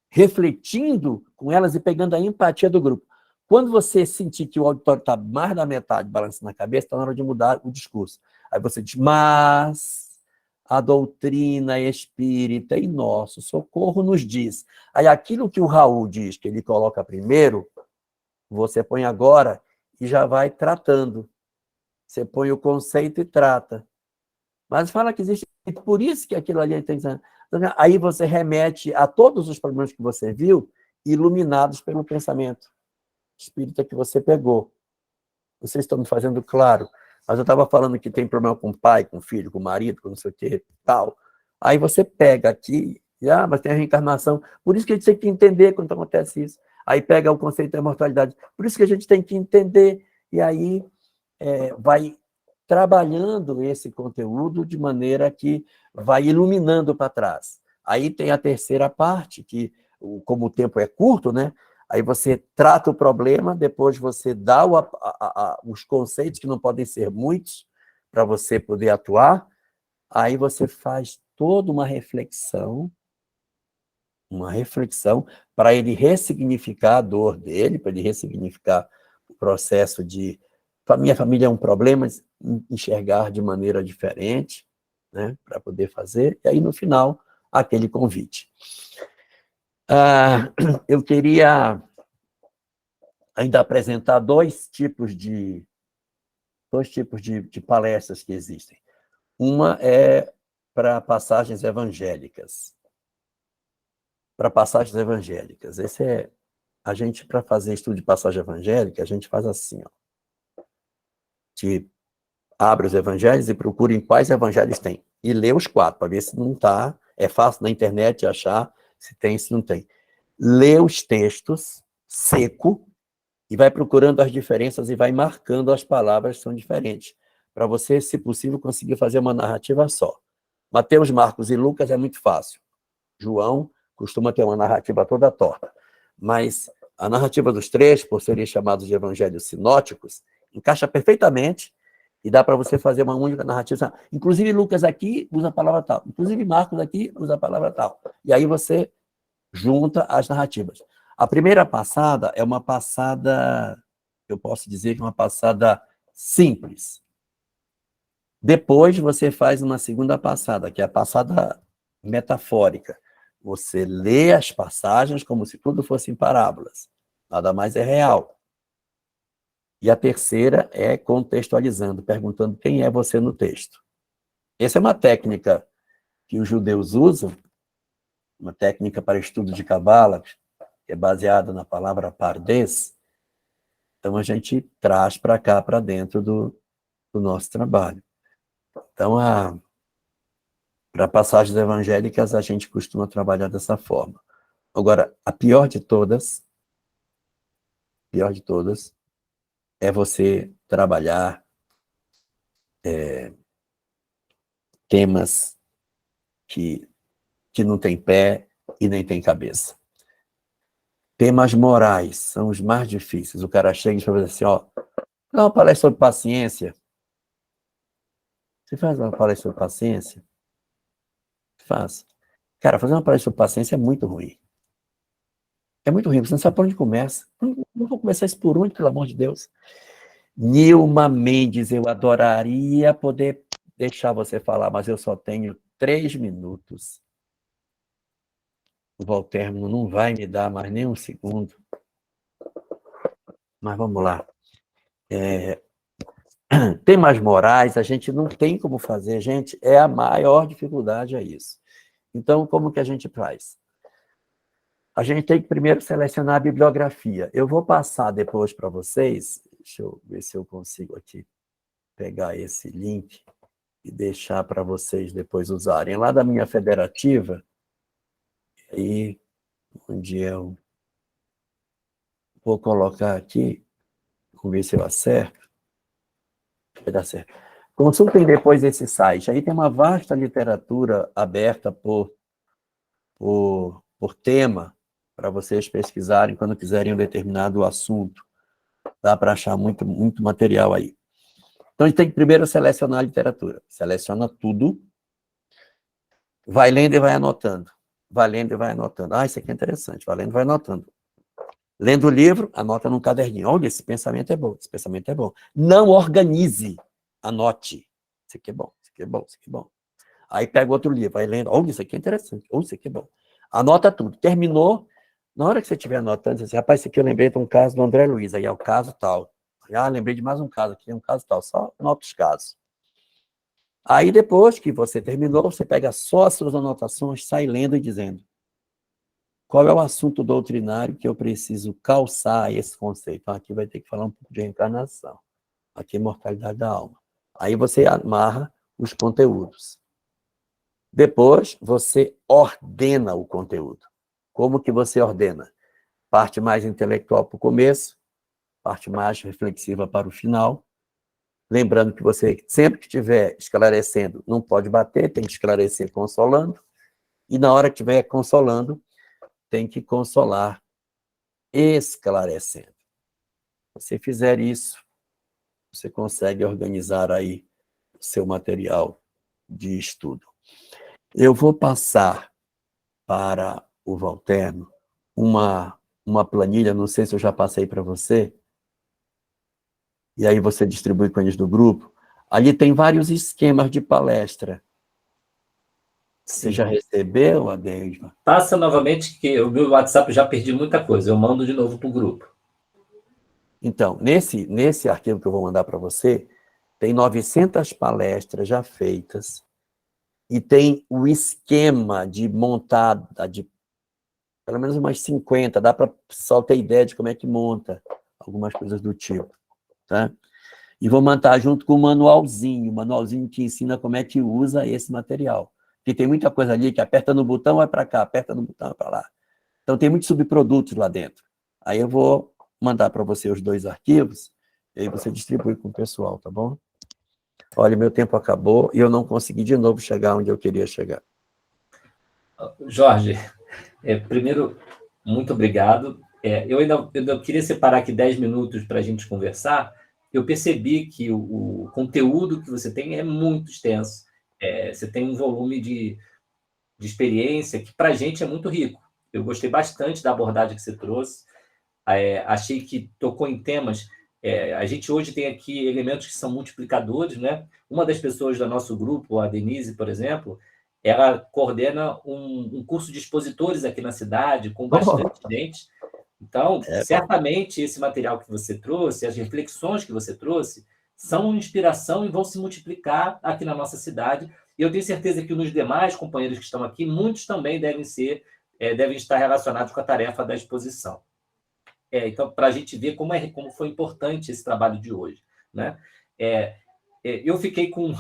refletindo com elas e pegando a empatia do grupo. Quando você sentir que o auditório está mais da metade balançando a cabeça, está na hora de mudar o discurso. Aí você diz, mas a doutrina espírita em nosso socorro nos diz. Aí aquilo que o Raul diz, que ele coloca primeiro, você põe agora e já vai tratando. Você põe o conceito e trata. Mas fala que existe, por isso que aquilo ali tem... Aí você remete a todos os problemas que você viu, iluminados pelo pensamento espírita que você pegou. Vocês estão me fazendo claro. Mas eu estava falando que tem problema com o pai, com o filho, com o marido, com não sei o que, tal. Aí você pega aqui, mas tem a reencarnação. Por isso que a gente tem que entender quando acontece isso. Aí pega o conceito da imortalidade. Por isso que a gente tem que entender. E aí vai trabalhando esse conteúdo de maneira que vai iluminando para trás. Aí tem a terceira parte, que como o tempo é curto, né? Aí você trata o problema, depois você dá os conceitos, que não podem ser muitos, para você poder atuar. Aí você faz toda uma reflexão para ele ressignificar a dor dele, para ele ressignificar o processo de... Minha família é um problema, enxergar de maneira diferente, né, para poder fazer. E aí, no final, aquele convite. Eu queria ainda apresentar dois tipos de palestras que existem. Uma é para passagens evangélicas. A gente, para fazer estudo de passagem evangélica, a gente faz assim, ó. A gente abre os evangelhos e procura em quais evangelhos tem. E lê os 4, para ver se não está. É fácil na internet achar se tem, se não tem. Lê os textos, seco, e vai procurando as diferenças e vai marcando as palavras que são diferentes, para você, se possível, conseguir fazer uma narrativa só. Mateus, Marcos e Lucas é muito fácil. João costuma ter uma narrativa toda torta. Mas A narrativa dos três, por serem chamados de evangelhos sinóticos, encaixa perfeitamente e dá para você fazer uma única narrativa. Inclusive, Lucas aqui usa a palavra tal. Inclusive, Marcos aqui usa a palavra tal. E aí você junta as narrativas. A primeira passada é uma passada, eu posso dizer que é uma passada simples. Depois você faz uma segunda passada, que é a passada metafórica. Você lê as passagens como se tudo fossem parábolas. Nada mais é real. E a terceira é contextualizando, perguntando quem é você no texto. Essa é uma técnica que os judeus usam, uma técnica para estudo de Cabala, que é baseada na palavra pardes. Então, a gente traz para cá, para dentro do nosso trabalho. Então, para passagens evangélicas, a gente costuma trabalhar dessa forma. Agora, a pior de todas, é você trabalhar temas que não tem pé e nem tem cabeça. Temas morais são os mais difíceis. O cara chega e fala assim, ó, dá uma palestra sobre paciência. Você faz uma palestra sobre paciência? Faz. Cara, fazer uma palestra sobre paciência é muito ruim. É muito ruim, você não sabe por onde começa. Não vou começar isso por onde, pelo amor de Deus. Nilma Mendes, eu adoraria poder deixar você falar, mas eu só tenho 3 minutos. O Voltermo não vai me dar mais nem um segundo. Mas vamos lá. Temas morais, a gente não tem como fazer, gente, é a maior dificuldade, é isso. Então, como que a gente faz? A gente tem que primeiro selecionar a bibliografia. Eu vou passar depois para vocês, deixa eu ver se eu consigo aqui pegar esse link e deixar para vocês depois usarem. Lá da minha federativa, aí, onde eu vou colocar aqui, vamos ver se eu acerto. Vai dar certo. Consultem depois esse site. Aí tem uma vasta literatura aberta por tema, para vocês pesquisarem quando quiserem um determinado assunto. Dá para achar muito, muito material aí. Então, a gente tem que primeiro selecionar a literatura. Seleciona tudo, vai lendo e vai anotando. Vai lendo e vai anotando. Ah, isso aqui é interessante. Vai lendo e vai anotando. Lendo o livro, anota num caderninho. Olha, esse pensamento é bom, esse pensamento é bom. Não organize, anote. Isso aqui é bom, isso aqui é bom, isso aqui é bom. Aí pega outro livro, vai lendo. Olha, isso aqui é interessante. Olha, isso aqui é bom. Anota tudo. Terminou. Na hora que você estiver anotando, você diz, rapaz, isso aqui eu lembrei de um caso do André Luiz, aí é o caso tal. Ah, lembrei de mais um caso aqui, é um caso tal. Só anota os casos. Aí, depois que você terminou, você pega só as suas anotações, sai lendo e dizendo qual é o assunto doutrinário que eu preciso calçar esse conceito. Então, aqui vai ter que falar um pouco de reencarnação. Aqui é mortalidade da alma. Aí você amarra os conteúdos. Depois, você ordena o conteúdo. Como que você ordena? Parte mais intelectual para o começo, parte mais reflexiva para o final. Lembrando que você, sempre que estiver esclarecendo, não pode bater, tem que esclarecer consolando. E na hora que estiver consolando, tem que consolar esclarecendo. Se você fizer isso, você consegue organizar aí o seu material de estudo. Eu vou passar para o Volterno uma planilha, não sei se eu já passei para você, e aí você distribui com eles do grupo. Ali tem vários esquemas de palestra. Você já recebeu, Adeilma? Passa novamente, que o meu WhatsApp já perdi muita coisa. Eu mando de novo para o grupo. Então, nesse arquivo que eu vou mandar para você, tem 900 palestras já feitas e tem o esquema de montada, de pelo menos umas 50, dá para só ter ideia de como é que monta, algumas coisas do tipo, tá? E vou montar junto com o manualzinho que ensina como é que usa esse material. Porque tem muita coisa ali que aperta no botão, vai para cá, aperta no botão, vai para lá. Então, tem muitos subprodutos lá dentro. Aí eu vou mandar para você os 2 arquivos, e aí você distribui com o pessoal, tá bom? Olha, meu tempo acabou e eu não consegui de novo chegar onde eu queria chegar. Jorge, primeiro, muito obrigado. Eu ainda queria separar aqui 10 minutos para a gente conversar. Eu percebi que o conteúdo que você tem é muito extenso. Você tem um volume de experiência que, para a gente, é muito rico. Eu gostei bastante da abordagem que você trouxe. Achei que tocou em temas... a gente hoje tem aqui elementos que são multiplicadores, né? Uma das pessoas do nosso grupo, a Denise, por exemplo, ela coordena um curso de expositores aqui na cidade, com bastante gente. Então, certamente, esse material que você trouxe, as reflexões que você trouxe, são inspiração e vão se multiplicar aqui na nossa cidade. E eu tenho certeza que nos demais companheiros que estão aqui, muitos também devem estar relacionados com a tarefa da exposição. Então, para a gente ver como foi importante esse trabalho de hoje, né? Eu fiquei com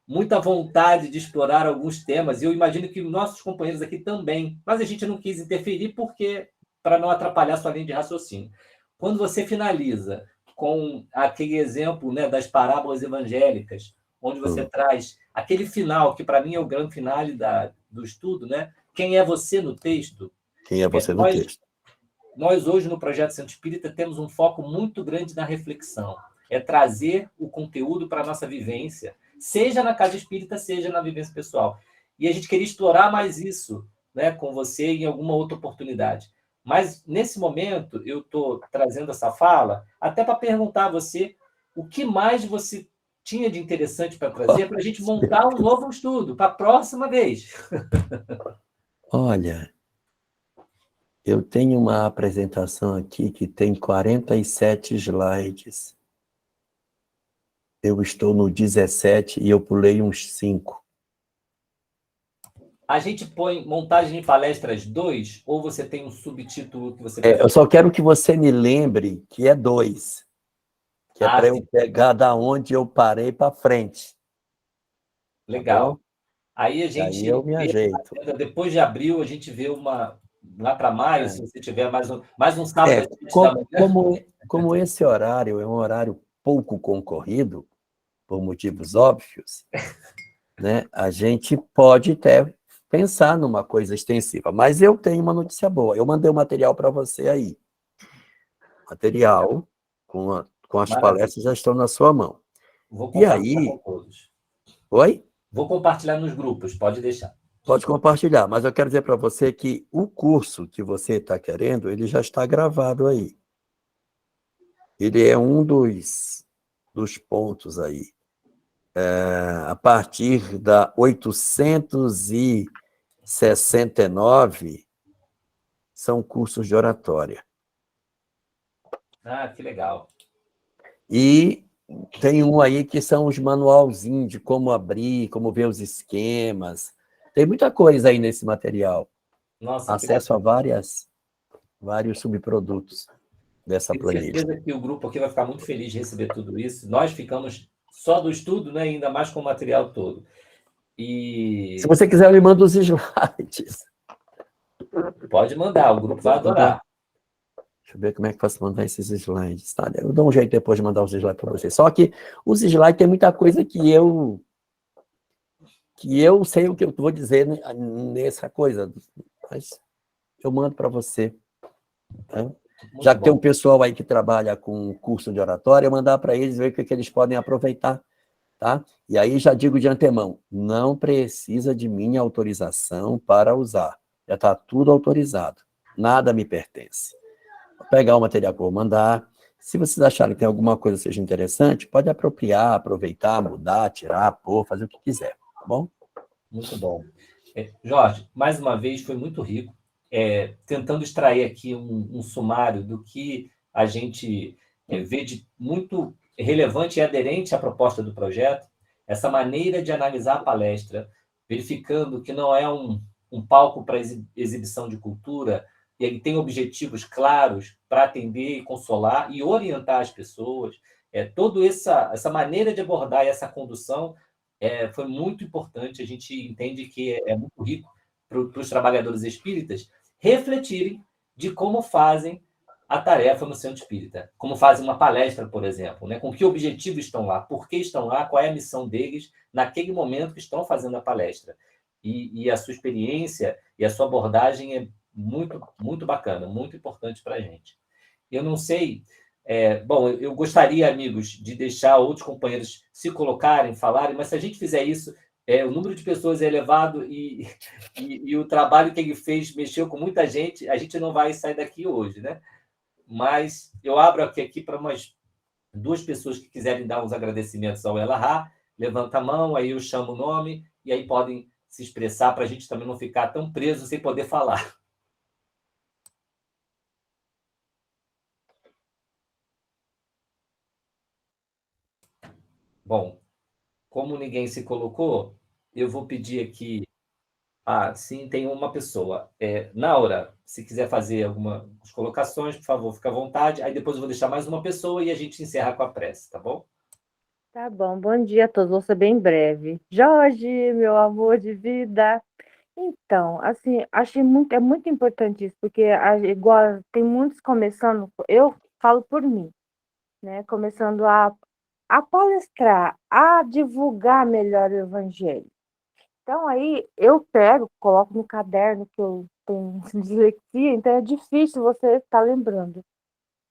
muita vontade de explorar alguns temas, e eu imagino que nossos companheiros aqui também, mas a gente não quis interferir para não atrapalhar sua linha de raciocínio. Quando você finaliza com aquele exemplo, né, das parábolas evangélicas, onde você traz aquele final, que para mim é o grande finale do estudo, né? Quem é você no texto? Quem é você no texto? Nós, hoje, no Projeto Centro Espírita, temos um foco muito grande na reflexão. É trazer o conteúdo para a nossa vivência, seja na casa espírita, seja na vivência pessoal. E a gente queria explorar mais isso, né, com você em alguma outra oportunidade. Mas, nesse momento, eu estou trazendo essa fala até para perguntar a você o que mais você tinha de interessante para trazer, para a gente montar um novo estudo para a próxima vez. Olha, eu tenho uma apresentação aqui que tem 47 slides. Eu estou no 17 e eu pulei uns 5. A gente põe montagem de palestras 2, ou você tem um subtítulo que você... Eu só quero que você me lembre que é 2. Que é para eu pegar da onde eu parei para frente. Legal. Tá, aí a gente... Aí eu me ajeito. Depois de abril, a gente vê lá para maio, se você tiver mais um sábado... Como esse horário é um horário pouco concorrido, por motivos óbvios, né, a gente pode até pensar numa coisa extensiva. Mas eu tenho uma notícia boa. Eu mandei o material para você aí. Material com as palestras já estão na sua mão. Vou compartilhar com todos. Oi? Vou compartilhar nos grupos, pode deixar. Pode compartilhar, mas eu quero dizer para você que o curso que você está querendo, ele já está gravado aí. Ele é um dos pontos aí. A partir da 869, são cursos de oratória. Que legal. E tem um aí que são os manualzinhos de como abrir, como ver os esquemas. Tem muita coisa aí nesse material. Nossa, acesso a vários subprodutos dessa planilha. Tenho certeza que o grupo aqui vai ficar muito feliz de receber tudo isso. Nós ficamos só do estudo, né? Ainda mais com o material todo. Se você quiser, eu lhe mando os slides. Pode mandar, o grupo vai adorar. Deixa eu ver como é que faço mandar esses slides. Tá? Eu dou um jeito depois de mandar os slides para você. Só que os slides tem muita coisa que eu sei o que eu vou dizer nessa coisa, mas eu mando para você. Tá? Já que tem um pessoal aí que trabalha com curso de oratória, eu mandar para eles ver o que eles podem aproveitar. Tá? E aí já digo de antemão, não precisa de minha autorização para usar. Já está tudo autorizado. Nada me pertence. Vou pegar o material que eu vou mandar. Se vocês acharem que tem alguma coisa que seja interessante, pode apropriar, aproveitar, mudar, tirar, pôr, fazer o que quiser. Tá bom? Muito bom. Jorge, mais uma vez, foi muito rico. Tentando extrair aqui um sumário do que a gente vê de muito relevante e aderente à proposta do projeto, essa maneira de analisar a palestra, verificando que não é um palco para exibição de cultura, e ele tem objetivos claros para atender e consolar e orientar as pessoas. Toda essa maneira de abordar essa condução foi muito importante. A gente entende que é muito rico para os trabalhadores espíritas refletirem de como fazem a tarefa no centro espírita, como fazem uma palestra, por exemplo, né? Com que objetivo estão lá, por que estão lá, qual é a missão deles naquele momento que estão fazendo a palestra. E a sua experiência e a sua abordagem muito, muito bacana, muito importante para a gente. Eu não sei... bom, eu gostaria, amigos, de deixar outros companheiros se colocarem, falarem, mas se a gente fizer isso, o número de pessoas é elevado e o trabalho que ele fez mexeu com muita gente, a gente não vai sair daqui hoje, né? Mas eu abro aqui para umas 2 pessoas que quiserem dar uns agradecimentos ao Elahá, levanta a mão, aí eu chamo o nome, e aí podem se expressar para a gente também não ficar tão preso sem poder falar. Bom, como ninguém se colocou, eu vou pedir aqui... sim, tem uma pessoa. Naura, se quiser fazer algumas colocações, por favor, fica à vontade. Aí depois eu vou deixar mais uma pessoa e a gente encerra com a prece, tá bom? Tá bom, bom dia a todos, vou ser bem breve. Jorge, meu amor de vida. Então, assim, é muito importante isso, porque igual tem muitos começando, eu falo por mim, né? Começando a palestrar, a divulgar melhor o evangelho. Então, aí eu coloco no caderno que eu tenho dislexia, então é difícil você estar lembrando.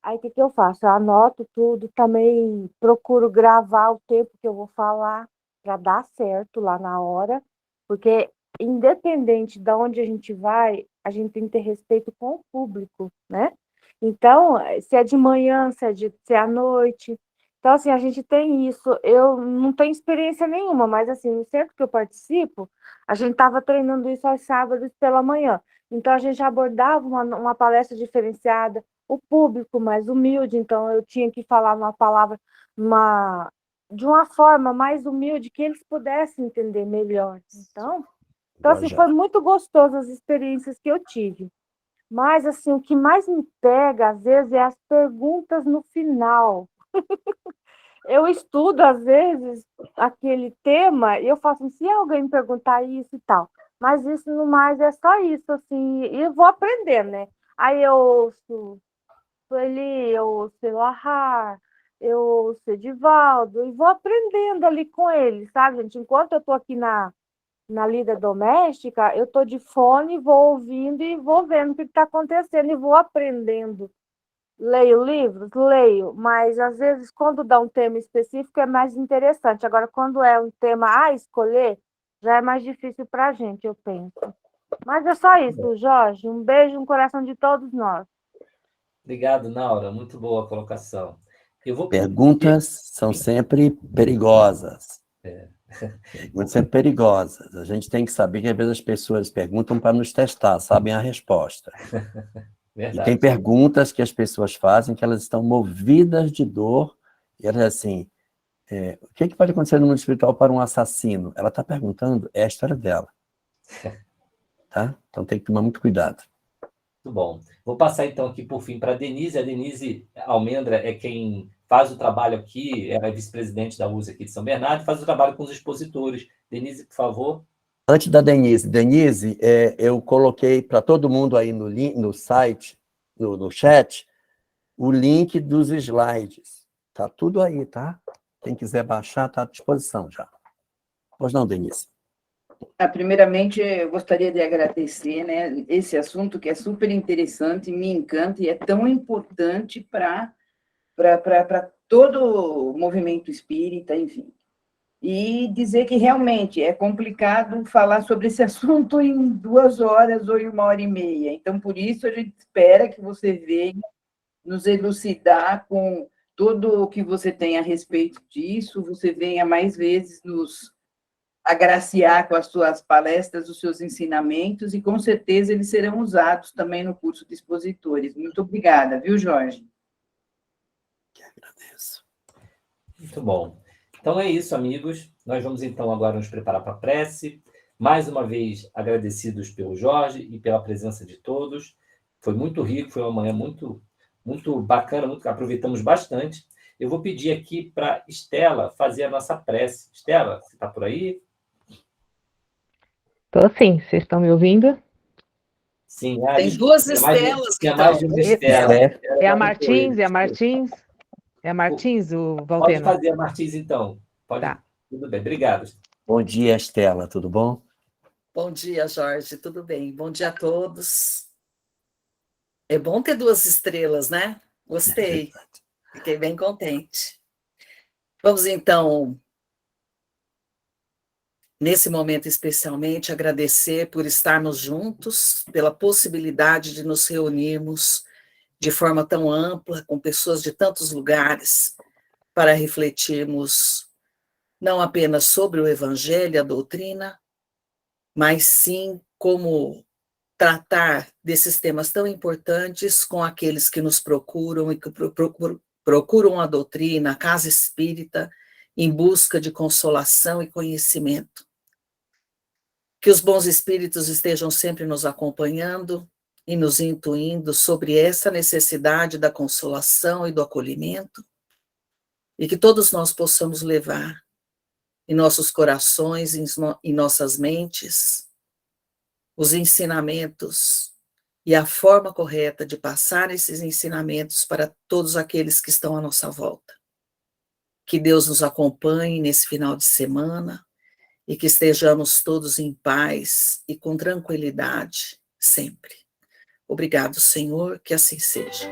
Aí, o que eu faço? Eu anoto tudo, também procuro gravar o tempo que eu vou falar para dar certo lá na hora, porque independente de onde a gente vai, a gente tem que ter respeito com o público, né? Então, se é de manhã, se é à noite. Então, assim, a gente tem isso. Eu não tenho experiência nenhuma, mas, assim, no centro que eu participo, a gente estava treinando isso aos sábados pela manhã. Então, a gente abordava uma palestra diferenciada, o público mais humilde, então eu tinha que falar uma palavra de uma forma mais humilde que eles pudessem entender melhor. Então assim, foi muito gostoso as experiências que eu tive. Mas, assim, o que mais me pega, às vezes, é as perguntas no final. Eu estudo, às vezes, aquele tema e eu faço assim, se alguém me perguntar isso e tal. Mas isso, no mais, é só isso, assim, e eu vou aprender, né? Aí eu ouço Sueli, eu ouço Elahá, eu ouço Edivaldo, e vou aprendendo ali com ele, sabe, gente? Enquanto eu estou aqui na lida doméstica, eu estou de fone, vou ouvindo e vou vendo o que está acontecendo e vou aprendendo. Leio livros? Leio, mas às vezes quando dá um tema específico é mais interessante. Agora, quando é um tema a escolher, já é mais difícil para a gente, eu penso. Mas é só isso, Jorge. Um beijo no coração de todos nós. Obrigado, Naura. Muito boa a colocação. Eu vou Perguntas são sempre perigosas. Perguntas sempre perigosas. A gente tem que saber que às vezes as pessoas perguntam para nos testar, sabem a resposta. Verdade. E tem perguntas que as pessoas fazem que elas estão movidas de dor, e elas assim, o que pode acontecer no mundo espiritual para um assassino? Ela está perguntando, é a história dela. Tá? Então tem que tomar muito cuidado. Muito bom. Vou passar, então, aqui, por fim, para a Denise. A Denise Almendra é quem faz o trabalho aqui, ela é vice-presidente da USA aqui de São Bernardo, faz o trabalho com os expositores. Denise, por favor. Antes da Denise, eu coloquei para todo mundo aí no site, no chat, o link dos slides. Tá tudo aí, tá? Quem quiser baixar, está à disposição já. Pois não, Denise? Primeiramente, eu gostaria de agradecer, né, esse assunto que é super interessante, me encanta e é tão importante para todo o movimento espírita, enfim. E dizer que realmente é complicado falar sobre esse assunto em 2 horas ou em 1h30. Então, por isso, a gente espera que você venha nos elucidar com tudo o que você tem a respeito disso, você venha mais vezes nos agraciar com as suas palestras, os seus ensinamentos, e com certeza eles serão usados também no curso de expositores. Muito obrigada, viu, Jorge? Que agradeço. Muito bom. Então é isso, amigos. Nós vamos, então, agora nos preparar para a prece. Mais uma vez, agradecidos pelo Jorge e pela presença de todos. Foi muito rico, foi uma manhã muito, muito bacana, aproveitamos bastante. Eu vou pedir aqui para Estela fazer a nossa prece. Estela, você está por aí? Estou sim, vocês estão me ouvindo? Sim. Tem 2 Estelas que estão. Mais de uma Estela. É a Martins, É a Martins, o Valtena? Pode fazer a Martins, então. Pode. Tá. Tudo bem, obrigado. Bom dia, Estela, tudo bom? Bom dia, Jorge, tudo bem? Bom dia a todos. É bom ter 2 estrelas, né? É Gostei, verdade. fiquei bem contente. Vamos então, nesse momento especialmente, agradecer por estarmos juntos, pela possibilidade de nos reunirmos de forma tão ampla, com pessoas de tantos lugares, para refletirmos não apenas sobre o Evangelho, a doutrina, mas sim como tratar desses temas tão importantes com aqueles que nos procuram e que procuram a doutrina, a casa espírita, em busca de consolação e conhecimento. Que os bons espíritos estejam sempre nos acompanhando e nos intuindo sobre essa necessidade da consolação e do acolhimento, e que todos nós possamos levar em nossos corações, em nossas mentes, os ensinamentos e a forma correta de passar esses ensinamentos para todos aqueles que estão à nossa volta. Que Deus nos acompanhe nesse final de semana e que estejamos todos em paz e com tranquilidade sempre. Obrigado, Senhor, que assim seja.